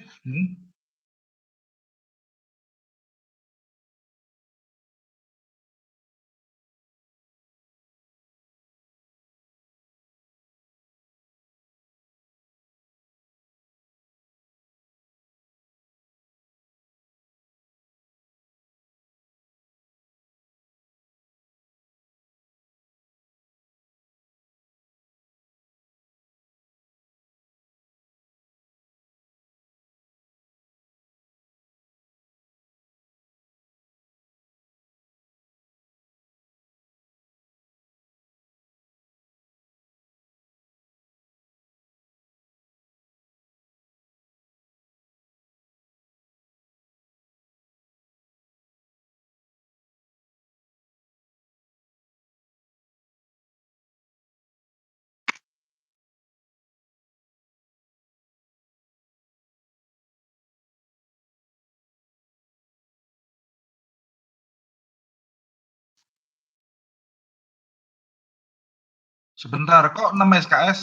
sebentar, kok 6 SKS?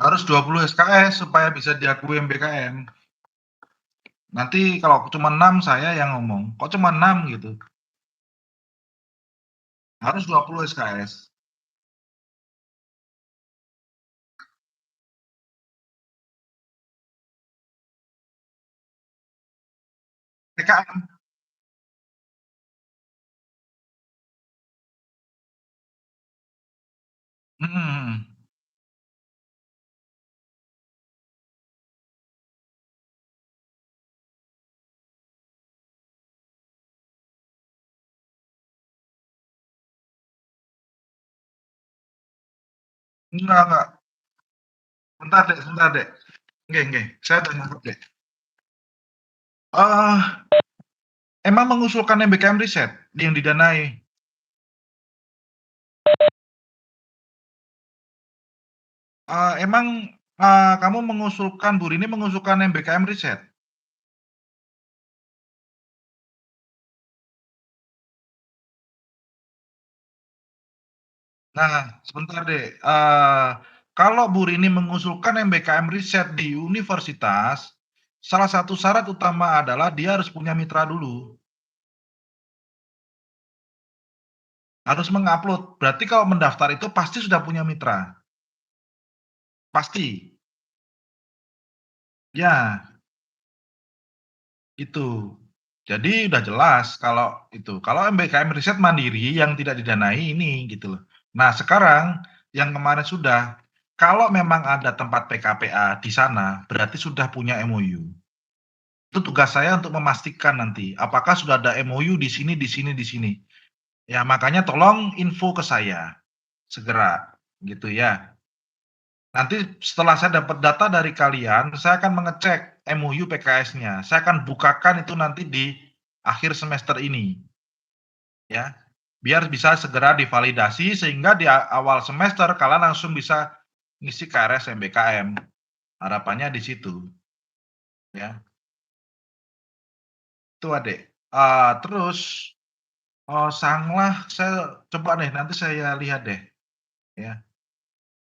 Harus 20 SKS supaya bisa diakui MBKM. Nanti kalau cuma 6 saya yang ngomong, kok cuma 6 gitu? Harus 20 SKS. PKM. Mhm. Enggak. Bentar, Dek. Nggih, saya udah nangkep, Dek. Emang mengusulkan MBKM riset yang didanai? Emang, kamu mengusulkan, Bu Rini mengusulkan MBKM riset? Nah, sebentar deh, kalau Bu Rini mengusulkan MBKM riset di universitas, salah satu syarat utama adalah dia harus punya mitra dulu, harus mengupload. Berarti kalau mendaftar itu pasti sudah punya mitra, pasti. Ya, itu. Jadi udah jelas kalau itu. Kalau MBKM riset mandiri yang tidak didanai ini gitu loh. Nah, sekarang yang kemarin sudah, kalau memang ada tempat PKPA di sana, berarti sudah punya MOU. Itu tugas saya untuk memastikan nanti, apakah sudah ada MOU di sini di sini di sini. Ya, makanya tolong info ke saya, segera, gitu ya. Nanti setelah saya dapat data dari kalian, saya akan mengecek MOU PKS-nya. Saya akan bukakan itu nanti di akhir semester ini, ya. Biar bisa segera divalidasi sehingga di awal semester kalian langsung bisa ngisi KRS MBKM. Harapannya di situ, ya. Itu Adek. Terus Sanglah saya coba deh nanti saya lihat deh, ya.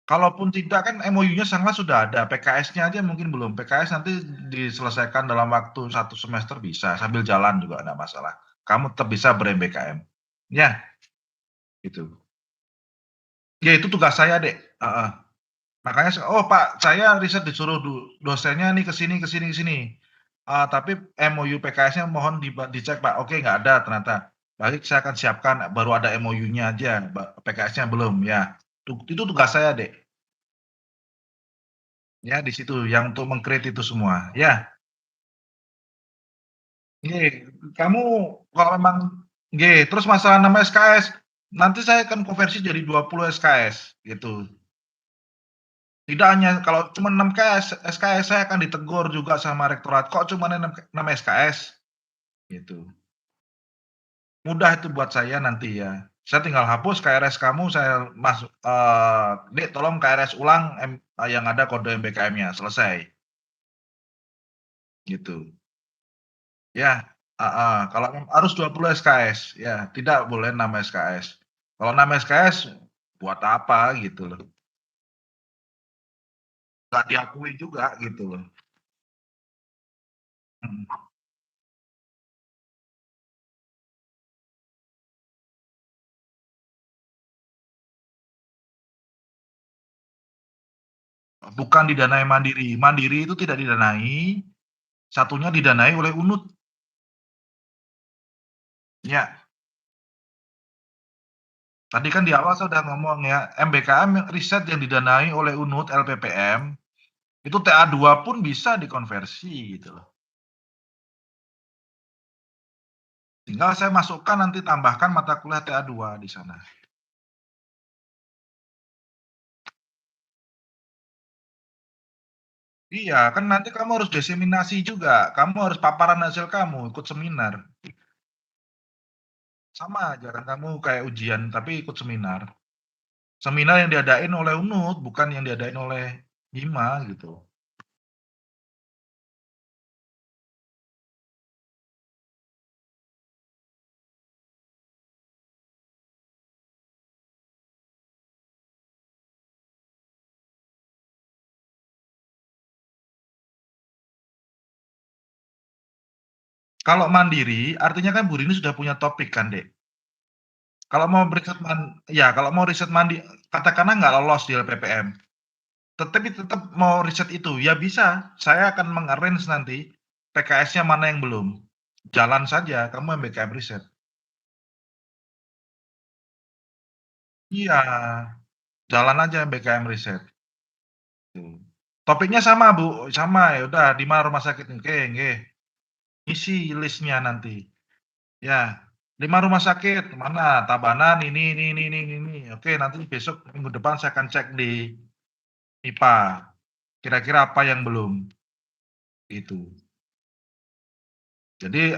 Kalaupun tidak kan MOU-nya sangat sudah ada, PKS-nya aja mungkin belum. PKS nanti diselesaikan dalam waktu 1 semester bisa, sambil jalan juga enggak masalah. Kamu tetap bisa ber-MBKM. Ya, gitu. Ya itu tugas saya, Dek, heeh. Makanya "Oh Pak, saya riset disuruh dosennya nih ke sini ke sini ke sini. Tapi MOU PKS-nya mohon dicek Pak." Oke, nggak ada ternyata. Baik, saya akan siapkan, baru ada MOU-nya aja, PKS-nya belum, ya. Itu tugas saya, Dek. Ya, di situ yang untuk meng-create itu semua, ya. Nggih, kamu kalau memang nggih, terus masalah nama SKS, nanti saya akan konversi jadi 20 SKS, gitu. Tidak hanya kalau cuma 6 SKS saya akan ditegur juga sama rektorat, "Kok cuma 6 SKS?" Gitu. Mudah itu buat saya nanti ya. Saya tinggal hapus KRS kamu, saya masuk, "Dek, tolong KRS ulang yang ada kode MBKM-nya," selesai. Gitu. Ya, heeh, kalau harus 20 SKS, ya, tidak boleh 6 SKS. Kalau 6 SKS, buat apa gitu loh. Nggak diakui juga gitu loh. Mhm. Bukan didanai mandiri, mandiri itu tidak didanai, satunya didanai oleh UNUD. Ya, tadi kan di awal saya udah ngomong ya, MBKM riset yang didanai oleh UNUD LPPM, itu TA2 pun bisa dikonversi gitu loh. Tinggal saya masukkan nanti tambahkan mata kuliah TA2 di sana. Iya, kan nanti kamu harus diseminasi juga, kamu harus paparan hasil kamu, ikut seminar. Sama aja kan kamu kayak ujian tapi ikut seminar. Seminar yang diadain oleh UNUD, bukan yang diadain oleh Hima gitu. Kalau mandiri, artinya kan Bu Rini sudah punya topik kan, Dek. Kalau mau riset ya, kalau mau riset katakanlah nggak lolos di LPPM, tetapi tetap mau riset itu, ya bisa, saya akan meng-arrange nanti PKS-nya mana yang belum. Jalan saja, kamu MBKM riset. Iya, jalan aja MBKM riset. Tuh. Topiknya sama, Bu, sama, ya udah di mana rumah sakit, oke, nggih. Isi list-nya nanti. Ya, 5 rumah sakit, mana, Tabanan, ini. Oke, nanti besok minggu depan saya akan cek di IPA, kira-kira apa yang belum, gitu. Jadi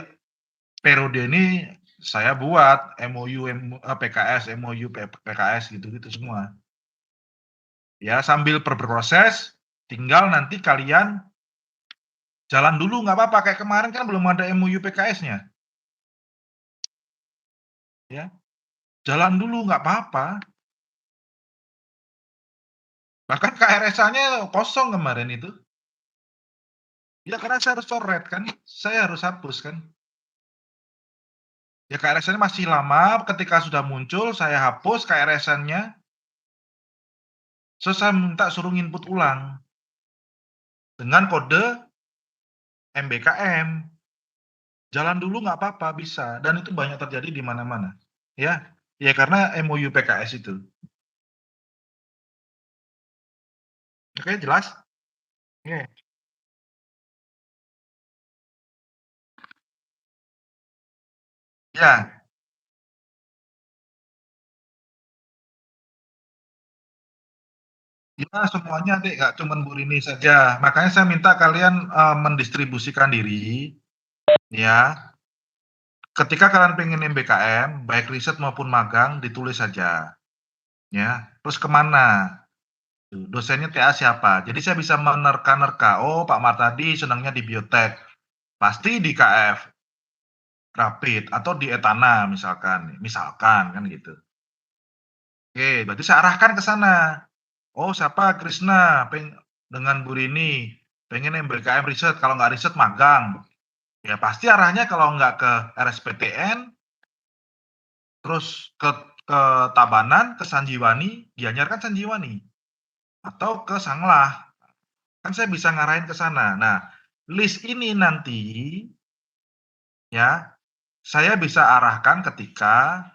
periode ini saya buat MOU, PKS, MOU, PKS gitu-gitu semua. Ya, sambil berproses, tinggal nanti kalian jalan dulu nggak apa-apa, kayak kemarin kan belum ada MOU PKS-nya. Ya, jalan dulu nggak apa-apa. Bahkan KRSA-nya kosong kemarin itu. Ya karena saya harus coret kan, saya harus hapus kan. Ya KRSN masih lama, ketika sudah muncul saya hapus KRSN-nya, terus saya minta suruh input ulang dengan kode MBKM. Jalan dulu nggak apa-apa, bisa, dan itu banyak terjadi di mana-mana, ya. Ya karena MOU PKS itu. Oke, jelas? Oke. Ya, ya semuanya deh, nggak cuman Bu Rini saja. Makanya saya minta kalian, mendistribusikan diri, ya. Ketika kalian pengen MBKM, baik riset maupun magang, ditulis saja, ya. Terus kemana? Dosennya TA siapa? Jadi saya bisa menerka-nerka, oh Pak Martadi senangnya di biotek, pasti di KF Rapid atau di Etana misalkan kan gitu. Oke, berarti saya arahkan ke sana. Oh, siapa? Krisna dengan Bu Rini pengen MBKM riset, kalau nggak riset magang. Ya pasti arahnya kalau nggak ke RSPTN, terus ke Tabanan, ke Sanjiwani, Gianyar kan Sanjiwani, atau ke Sanglah. Kan saya bisa ngarahin ke sana. Nah, list ini nanti ya saya bisa arahkan ketika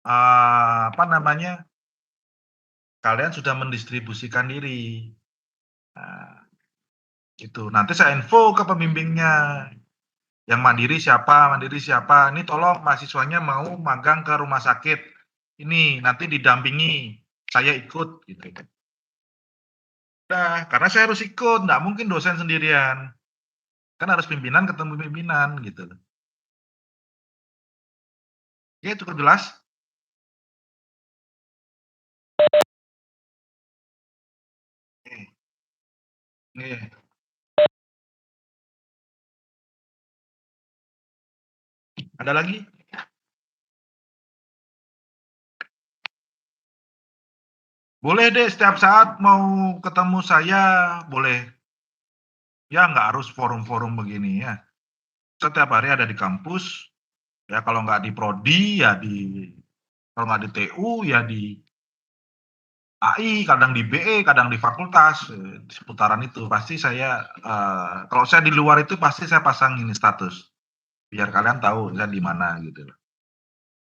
apa namanya, kalian sudah mendistribusikan diri. Nah, itu. Nanti saya info ke pembimbingnya. Yang mandiri siapa, ini tolong mahasiswanya mau magang ke rumah sakit. Ini nanti didampingi, saya ikut gitu. Udah, karena saya harus ikut, nggak mungkin dosen sendirian. Kan harus pimpinan ketemu pimpinan gitu. Ya cukup jelas. Nih. Ada lagi? Boleh deh setiap saat mau ketemu saya, boleh. Ya nggak harus forum-forum begini ya. Setiap hari ada di kampus, ya kalau nggak di prodi ya kalau nggak di TU ya di AI, kadang di BE, kadang di fakultas, di seputaran itu pasti saya, kalau saya di luar itu pasti saya pasang ini status, biar kalian tahu saya di mana gitu loh,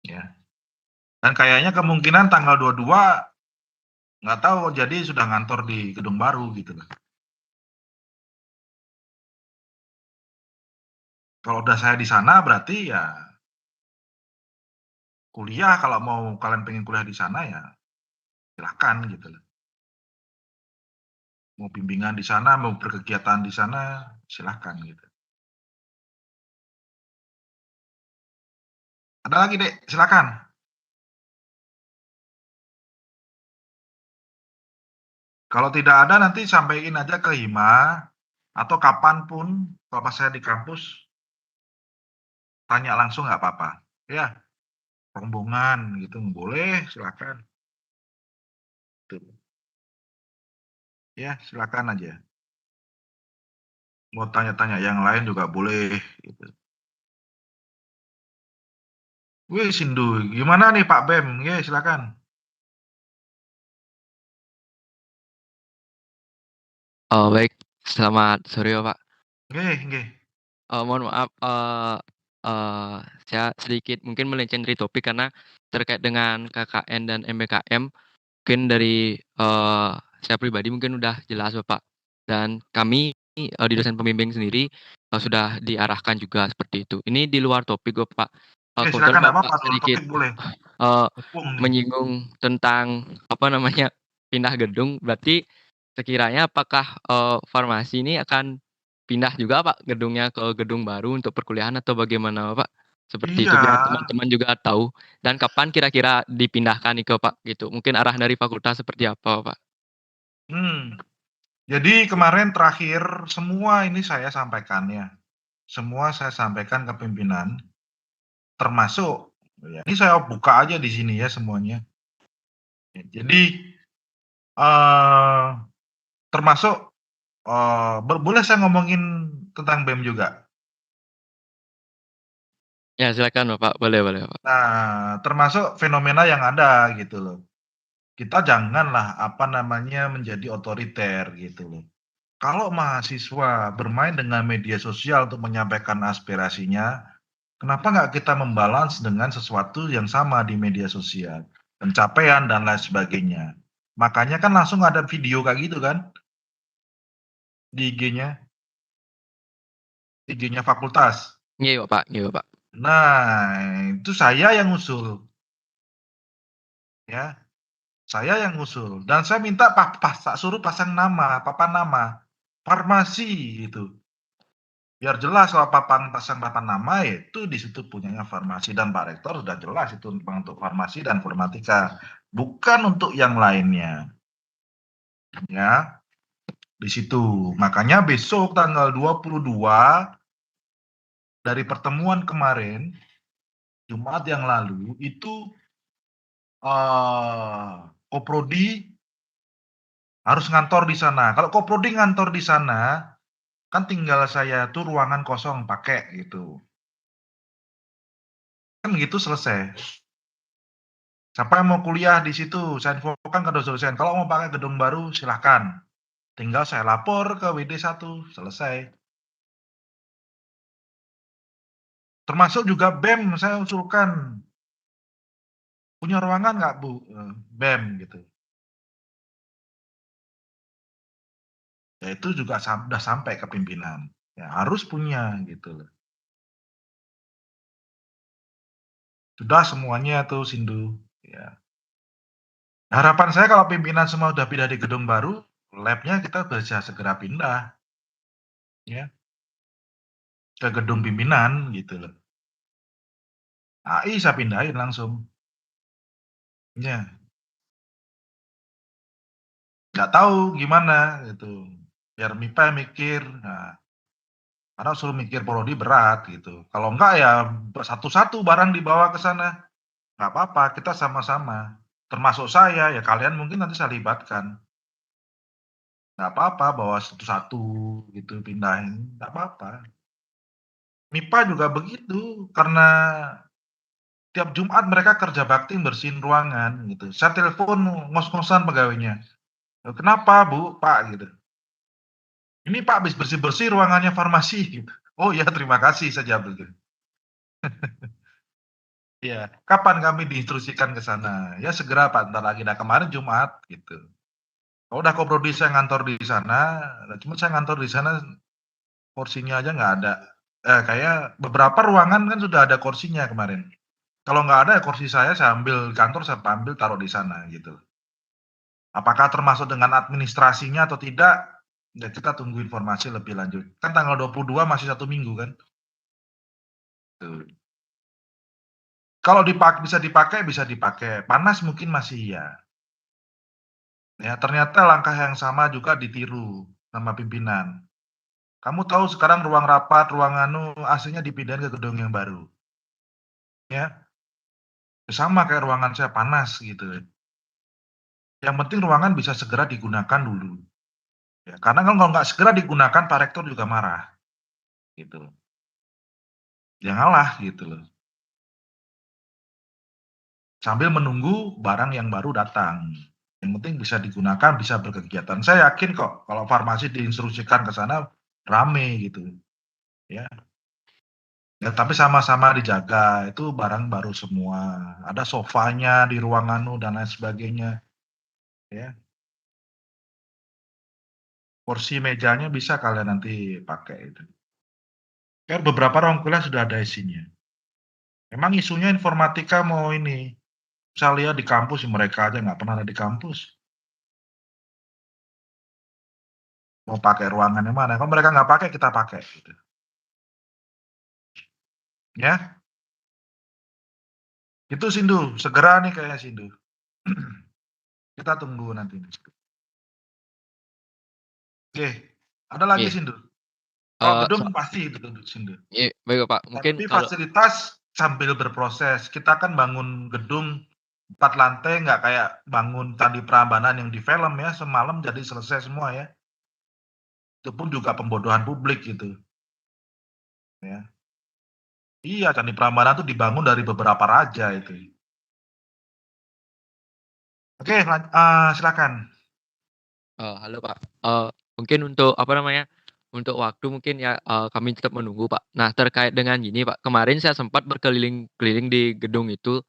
ya. Dan kayaknya kemungkinan tanggal 22 nggak tahu, jadi sudah ngantor di gedung baru gitu loh. Kalau udah saya di sana berarti ya kuliah, kalau mau kalian pengen kuliah di sana ya silahkan gitu loh. Mau bimbingan di sana, mau berkegiatan di sana, silahkan gitu. Ada lagi Dek, silakan. Kalau tidak ada nanti sampaikan aja ke Hima, atau kapanpun kalau pas saya di kampus, tanya langsung nggak apa-apa. Ya, rombongan gitu boleh, silakan. Tuh. Ya, silakan aja. Mau tanya-tanya yang lain juga boleh. Gitu. Wih, Sindu, gimana nih Pak Bem? Ya, silakan. Oh, baik. Selamat sore, Pak. Nggih. Mohon maaf, saya sedikit mungkin melenceng dari topik karena terkait dengan KKN dan MBKM, mungkin dari, saya pribadi mungkin udah jelas, Bapak. Dan kami, di dosen pembimbing sendiri, sudah diarahkan juga seperti itu. Ini di luar topik, Bapak. Silakan, Kebetulan nggak Bapak apa-apa, luar sedikit, topik boleh. menyinggung tentang, pindah gedung, berarti sekiranya apakah, farmasi ini akan pindah juga Pak gedungnya ke gedung baru untuk perkuliahan atau bagaimana Pak? Seperti itu biar Iya. teman-teman juga tahu dan kapan kira-kira dipindahkan nih ke Pak gitu, mungkin arah dari fakultas seperti apa Pak? Jadi kemarin terakhir semua ini saya sampaikan ya. Semua saya sampaikan ke pimpinan, termasuk ya, ini saya buka aja di sini ya semuanya. Jadi termasuk boleh saya ngomongin tentang BEM juga? Ya silakan Bapak, boleh Pak. Nah, termasuk fenomena yang ada gitu loh. Kita janganlah menjadi otoriter gitu loh. Kalau mahasiswa bermain dengan media sosial untuk menyampaikan aspirasinya, kenapa nggak kita membalance dengan sesuatu yang sama di media sosial, pencapaian dan lain sebagainya. Makanya kan langsung ada video kayak gitu kan di IG-nya fakultas. Iya Bapak. Nah, itu saya yang usul, ya. Saya yang usul dan saya minta suruh pasang nama, papan nama, farmasi gitu. Biar jelas kalau pasang papan nama itu di situ punyanya farmasi dan Pak Rektor sudah jelas itu untuk farmasi dan informatika, bukan untuk yang lainnya. Ya, di situ. Makanya besok tanggal 22 dari pertemuan kemarin, Jumat yang lalu itu Koprodi Harus ngantor di sana. Kalau Koprodi ngantor di sana, kan tinggal saya tuh ruangan kosong pakai gitu. Kan gitu selesai. Siapa yang mau kuliah di situ, saya infokan ke dosen. Kalau mau pakai gedung baru silahkan. Tinggal saya lapor ke WD1, selesai. Termasuk juga BEM saya usulkan. Punya ruangan nggak Bu? BEM gitu. Ya itu juga udah sampai ke pimpinan. Ya harus punya gitu loh. Sudah semuanya tuh Sindu. Ya. Harapan saya kalau pimpinan semua udah pindah di gedung baru, labnya kita bisa segera pindah. Ya. Ke gedung pimpinan gitu loh. AI saya pindahin langsung. Ya. Nggak tahu gimana gitu. Biar MIPA mikir. Nah, karena suruh mikir prodi berat gitu. Kalau enggak ya satu-satu barang dibawa ke sana. Nggak apa-apa, kita sama-sama. Termasuk saya, ya kalian mungkin nanti saya libatkan. Nggak apa-apa bawa satu-satu gitu pindahin, nggak apa-apa. MIPA juga begitu, karena tiap Jumat mereka kerja bakti bersihin ruangan gitu. Saya telepon ngos-ngosan pegawainya. Kenapa Bu, Pak gitu. Ini Pak habis bersih-bersih ruangannya farmasi gitu. Oh iya terima kasih saja begitu. Iya, kapan kami diinstruksikan ke sana? Ya segera Pak, ntar lagi. Nah kemarin Jumat gitu. Kalau udah koprodi saya ngantor di sana, cuma saya ngantor di sana kursinya aja nggak ada. Kayak beberapa ruangan kan sudah ada kursinya kemarin. Kalau nggak ada ya kursi saya ambil di kantor, saya ambil taruh di sana gitu. Apakah termasuk dengan administrasinya atau tidak? Ya kita tunggu informasi lebih lanjut. Kan tanggal 22 masih 1 minggu kan. Tuh. Kalau bisa dipakai. Panas mungkin masih iya. Ya, ternyata langkah yang sama juga ditiru sama pimpinan. Kamu tahu sekarang ruang rapat, ruang AC-nya dipindahin ke gedung yang baru. Ya, sama kayak ruangan saya panas gitu. Yang penting ruangan bisa segera digunakan dulu. Ya, karena kalau nggak segera digunakan, Pak Rektor juga marah. Gitu. Ya ngalah gitu loh. Sambil menunggu barang yang baru datang. Yang penting bisa digunakan, bisa berkegiatan. Saya yakin kok kalau farmasi diinstruksikan ke sana rame gitu. Ya. Ya, tapi sama-sama dijaga. Itu barang baru semua. Ada sofanya di ruang dan lain sebagainya. Ya. Kursi mejanya bisa kalian nanti pakai itu. Kan beberapa ruang kuliah sudah ada isinya. Memang isunya informatika mau ini. Saya lihat di kampus mereka aja nggak pernah ada di kampus. Mau pakai ruangannya mana? Kalau mereka nggak pakai, kita pakai. Gitu. Ya, itu Sindu. Segera nih kayaknya Sindu. Kita tunggu nanti. Oke, ada lagi Iya. Sindu. Kalau gedung So pasti itu Sindu. iya, baik Pak. Mungkin Tapi kalau fasilitas sambil berproses. Kita kan bangun gedung 4 lantai, nggak kayak bangun Candi Prambanan yang di film ya, semalam jadi selesai semua ya. Itu pun juga pembodohan publik gitu. Ya. Iya, Candi Prambanan itu dibangun dari beberapa raja itu. Oke, silakan. halo Pak. Mungkin untuk apa namanya, untuk waktu mungkin ya kami tetap menunggu Pak. Nah terkait dengan gini Pak, kemarin saya sempat berkeliling-keliling di gedung itu,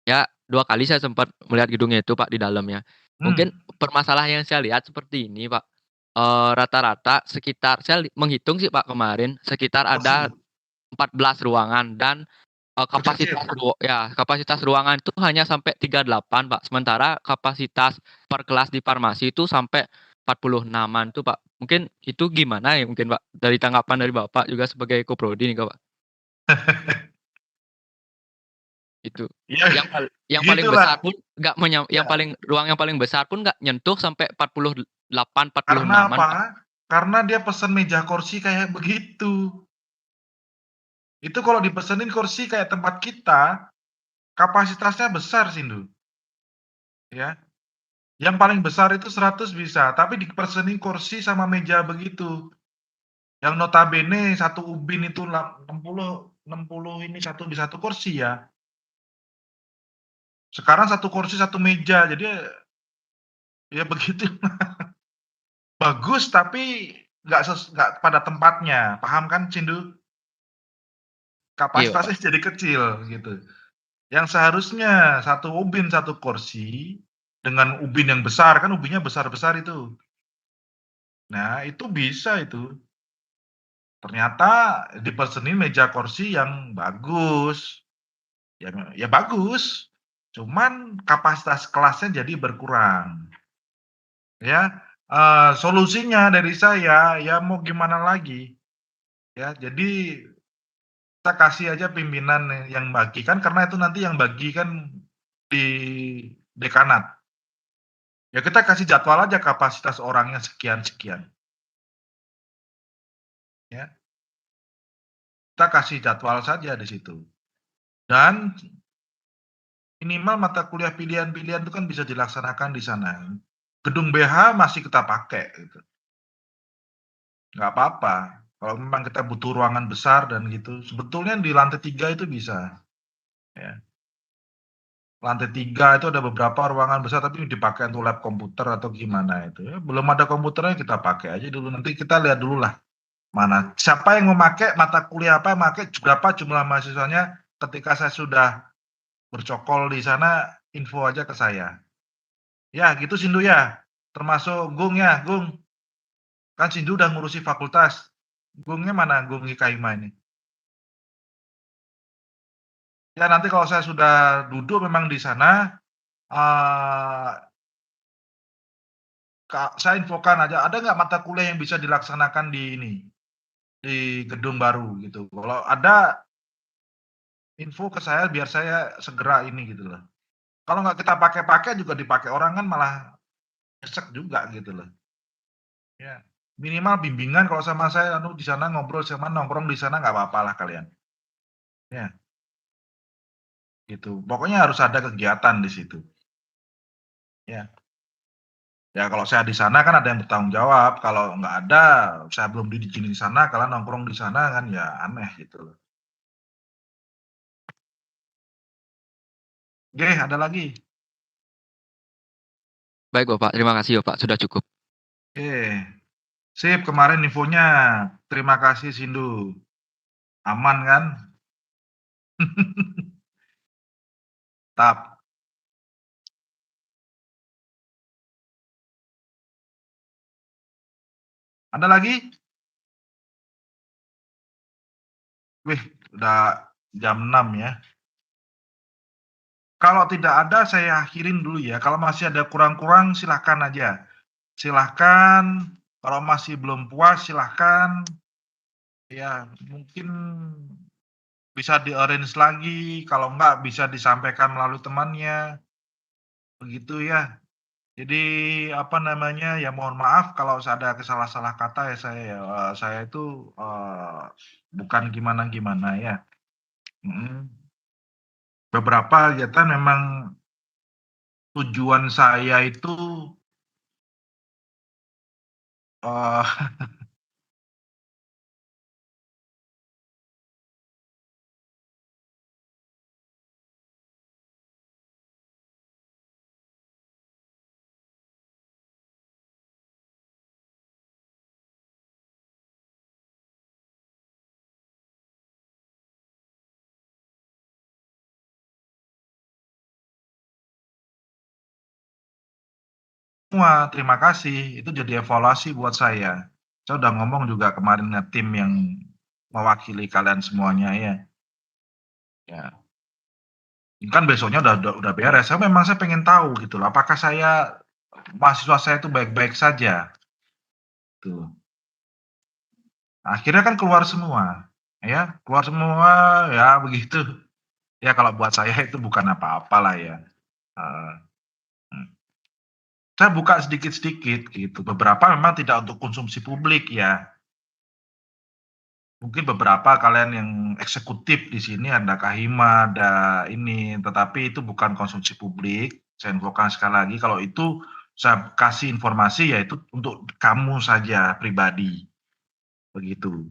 ya 2 kali saya sempat melihat gedungnya itu Pak di dalamnya. Mungkin permasalahan yang saya lihat seperti ini Pak, rata-rata sekitar saya menghitung sih Pak kemarin, sekitar ada 14 ruangan dan kapasitas ruangan itu hanya sampai 38 Pak, sementara kapasitas per kelas di farmasi itu sampai 46-an tuh Pak. Mungkin itu gimana ya mungkin Pak, dari tanggapan dari Bapak juga sebagai Koprodi nih Kak, Pak? Itu. Ya, Yang paling gitulah. besar pun nggak yang paling besar pun nggak nyentuh sampai 48, Karena 46-an apa? Pak. Karena dia pesen meja kursi kayak begitu. Itu kalau dipesenin kursi kayak tempat kita, kapasitasnya besar Sindu. Ya. Yang paling besar itu 100 bisa, tapi dipesenin kursi sama meja begitu. Yang notabene satu ubin itu 60 ini di satu kursi ya. Sekarang satu kursi, satu meja, jadi ya begitu. Bagus tapi nggak pada tempatnya, paham kan Cindu? Iya, Pak. Kapasitasnya jadi kecil gitu. Yang seharusnya satu ubin, satu kursi, dengan ubin yang besar, kan ubinnya besar-besar itu. Nah, itu bisa itu. Ternyata dipesenin meja kursi yang bagus. Ya bagus, cuman kapasitas kelasnya jadi berkurang. Ya, solusinya dari saya, ya mau gimana lagi, ya. Jadi kita kasih aja pimpinan yang bagi, kan karena itu nanti yang bagi kan di dekanat. Ya kita kasih jadwal aja kapasitas orangnya sekian-sekian. Ya. Kita kasih jadwal saja di situ. Dan minimal mata kuliah pilihan-pilihan itu kan bisa dilaksanakan di sana. Gedung BH masih kita pakai gitu. Nggak apa-apa. Kalau memang kita butuh ruangan besar dan gitu, sebetulnya di lantai 3 itu bisa. Ya. Lantai 3 itu ada beberapa ruangan besar tapi dipakai untuk lab komputer atau gimana itu ya. Belum ada komputernya kita pakai aja dulu. Nanti kita lihat dulu lah. Mana siapa yang memakai mata kuliah apa, pakai berapa jumlah mahasiswanya. Ketika saya sudah bercokol di sana, info aja ke saya. Ya, gitu Sindu ya. Termasuk Gung ya, Gung. Kan Sindu udah ngurusi fakultas. Gungnya mana? Gung Hikaima ini. Ya nanti kalau saya sudah duduk memang di sana, saya infokan aja, ada nggak mata kuliah yang bisa dilaksanakan di ini, di gedung baru gitu. Kalau ada, info ke saya biar saya segera ini gitu loh. Kalau nggak kita pakai-pakai juga dipakai orang kan malah nyesek juga gitu loh. Ya, minimal bimbingan kalau sama saya di sana ngobrol sama nongkrong di sana nggak apa-apa lah kalian. Ya, gitu. Pokoknya harus ada kegiatan di situ. Ya. Ya kalau saya di sana kan ada yang bertanggung jawab, kalau nggak ada, saya belum diizinin di sana, kalian nongkrong di sana kan ya aneh gitu loh. Oke, ada lagi? Baik, Bapak. Terima kasih, Bapak. Sudah cukup. Oke. Sip, kemarin infonya. Terima kasih Sindu. Aman kan? Tap. Ada lagi? Wih, udah jam 6 ya. Kalau tidak ada saya akhirin dulu ya. Kalau masih ada kurang-kurang silahkan aja. Silahkan. Kalau masih belum puas silahkan. Ya, mungkin bisa di-arrange lagi. Kalau enggak bisa disampaikan melalui temannya. Begitu ya. Jadi apa namanya, ya mohon maaf kalau ada salah kata ya saya itu, bukan gimana-gimana ya. Beberapa kegiatan memang tujuan saya itu, eee, semua terima kasih, itu jadi evaluasi buat saya. Saya udah ngomong juga kemarin tim yang mewakili kalian semuanya ya. Ya. Kan besoknya udah beres, saya pengen tahu gitu loh, apakah mahasiswa saya itu baik-baik saja, tuh. Akhirnya kan keluar semua, ya, ya begitu. Ya kalau buat saya itu bukan apa-apa lah ya, heeh, Saya buka sedikit-sedikit gitu, beberapa memang tidak untuk konsumsi publik ya. Mungkin beberapa kalian yang eksekutif di sini ada Kahima, ada ini, tetapi itu bukan konsumsi publik. Saya infokan sekali lagi kalau itu saya kasih informasi yaitu untuk kamu saja pribadi, begitu.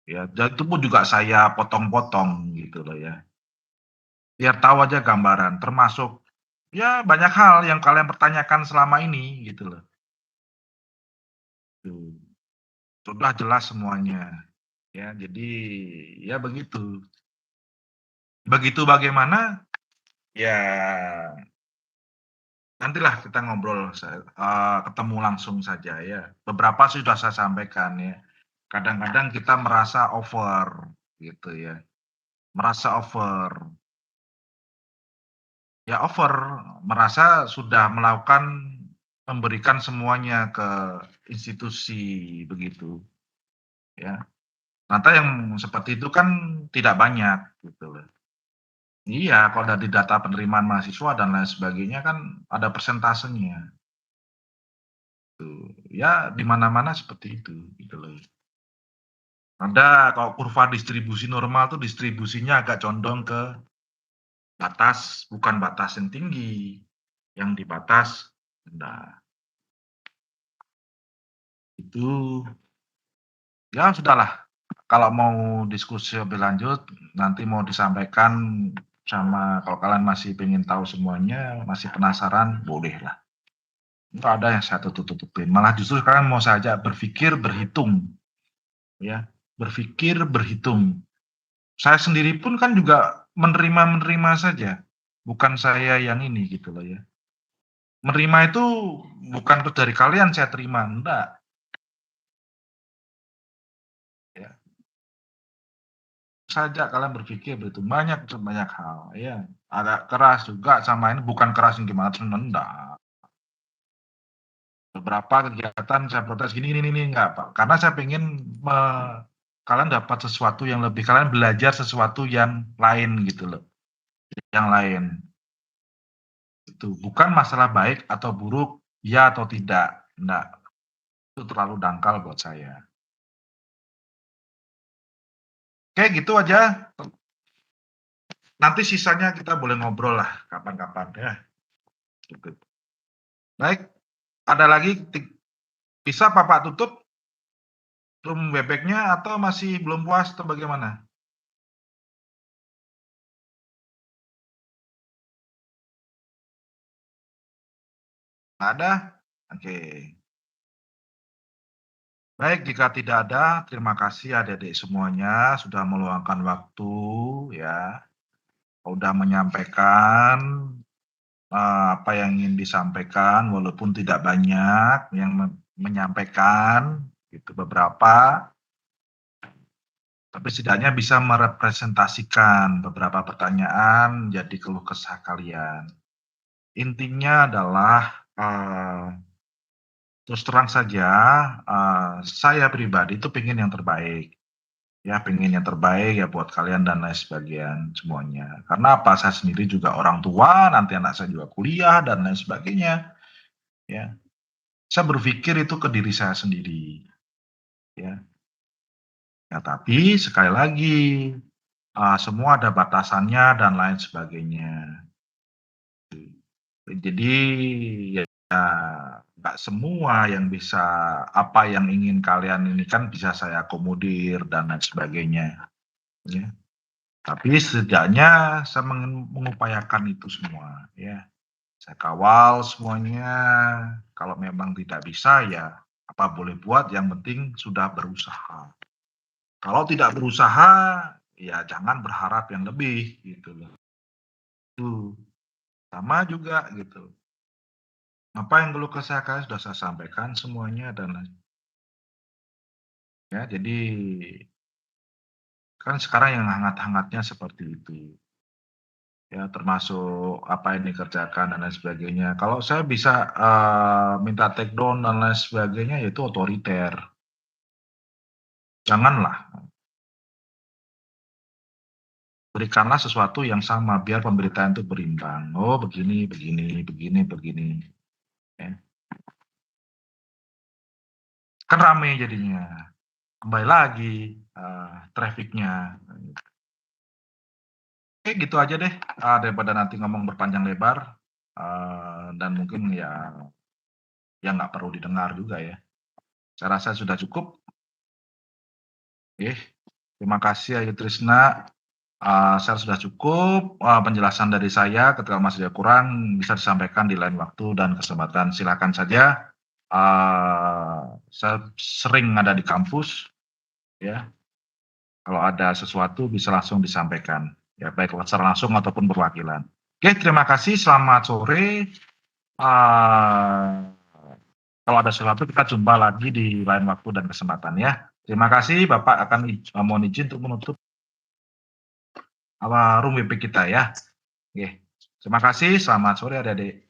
Ya, dan itu pun juga saya potong-potong gitu loh ya. Biar tahu aja gambaran, termasuk ya banyak hal yang kalian pertanyakan selama ini gitu loh. Tuh. Sudah jelas semuanya. Ya, jadi ya begitu. Begitu bagaimana? Ya nantilah kita ngobrol, ketemu langsung saja ya. Beberapa sudah saya sampaikan ya. Kadang-kadang kita merasa over gitu ya. Merasa over. Ya over, merasa sudah memberikan semuanya ke institusi begitu ya. Ternyata yang seperti itu kan tidak banyak gitu loh. Iya, kalau dari data penerimaan mahasiswa dan lain sebagainya kan ada persentasenya. Tuh. Ya di mana-mana seperti itu gitu loh. Ada kalau kurva distribusi normal tuh distribusinya agak condong ke batas, bukan batas yang tinggi, yang di batas rendah. Itu ya sudahlah. Kalau mau diskusi lebih lanjut, nanti mau disampaikan sama kalau kalian masih pengen tahu semuanya, masih penasaran, bolehlah. Nggak ada yang saya tutup-tutupin. Malah justru kalian mau saja berpikir berhitung, ya, berpikir berhitung. Saya sendiri pun kan juga menerima saja, bukan saya yang ini gitu loh ya. Menerima itu bukan terus dari kalian saya terima, enggak. Ya. Saja kalian berpikir begitu banyak hal ya, agak keras juga sama ini, bukan keras yang gimana enggak. Beberapa kegiatan saya protes gini enggak Pak, karena saya pengen kalian dapat sesuatu yang lebih, kalian belajar sesuatu yang lain gitu loh, yang lain. Itu bukan masalah baik atau buruk, ya atau tidak, enggak. Itu terlalu dangkal buat saya. Oke, gitu aja. Nanti sisanya kita boleh ngobrol lah kapan-kapan ya. Gitu. Baik, ada lagi bisa Bapak tutup room Webex-nya atau masih belum puas atau bagaimana? Ada? Oke. Baik, jika tidak ada, terima kasih adik-adik semuanya sudah meluangkan waktu ya. Sudah menyampaikan apa yang ingin disampaikan walaupun tidak banyak yang menyampaikan itu beberapa, tapi setidaknya bisa merepresentasikan beberapa pertanyaan jadi keluh kesah kalian. Intinya adalah terus terang saja, saya pribadi itu pengen yang terbaik. Ya pengen yang terbaik ya buat kalian dan lain sebagainya semuanya. Karena apa, saya sendiri juga orang tua, nanti anak saya juga kuliah dan lain sebagainya, ya. Saya berpikir itu ke diri saya sendiri, ya. Ya tapi sekali lagi, semua ada batasannya dan lain sebagainya. Jadi ya nggak semua yang bisa, apa yang ingin kalian ini kan bisa saya akomodir dan lain sebagainya, ya. Tapi setidaknya saya mengupayakan itu semua, ya. Saya kawal semuanya, kalau memang tidak bisa ya apa boleh buat, yang penting sudah berusaha. Kalau tidak berusaha, ya jangan berharap yang lebih gitu loh. Tuh, sama juga gitu. Apa yang keluh kesah kalian sudah saya sampaikan semuanya dan ya jadi kan sekarang yang hangat-hangatnya seperti itu. Ya termasuk apa yang dikerjakan dan lain sebagainya. Kalau saya bisa minta take down dan lain sebagainya, yaitu otoriter. Janganlah. Berikanlah sesuatu yang sama biar pemberitaan itu berimbang. Oh begini, begini. Ya. Kan rame jadinya. Kembali lagi trafficnya. Oke gitu aja deh, daripada nanti ngomong berpanjang lebar, dan mungkin ya ya nggak perlu didengar juga ya. Saya rasa sudah cukup. Terima kasih Ayu Trisna. Saya sudah cukup penjelasan dari saya. Ketika masih ada kurang bisa disampaikan di lain waktu dan kesempatan. Silakan saja. Saya sering ada di kampus, ya. Kalau ada sesuatu bisa langsung disampaikan, ya baik secara langsung ataupun perwakilan. Oke, terima kasih. Selamat sore. Kalau ada sesuatu kita jumpa lagi di lain waktu dan kesempatan ya. Terima kasih. Bapak akan mohon izin untuk menutup room WP kita ya. Oke. Terima kasih. Selamat sore adik-adik.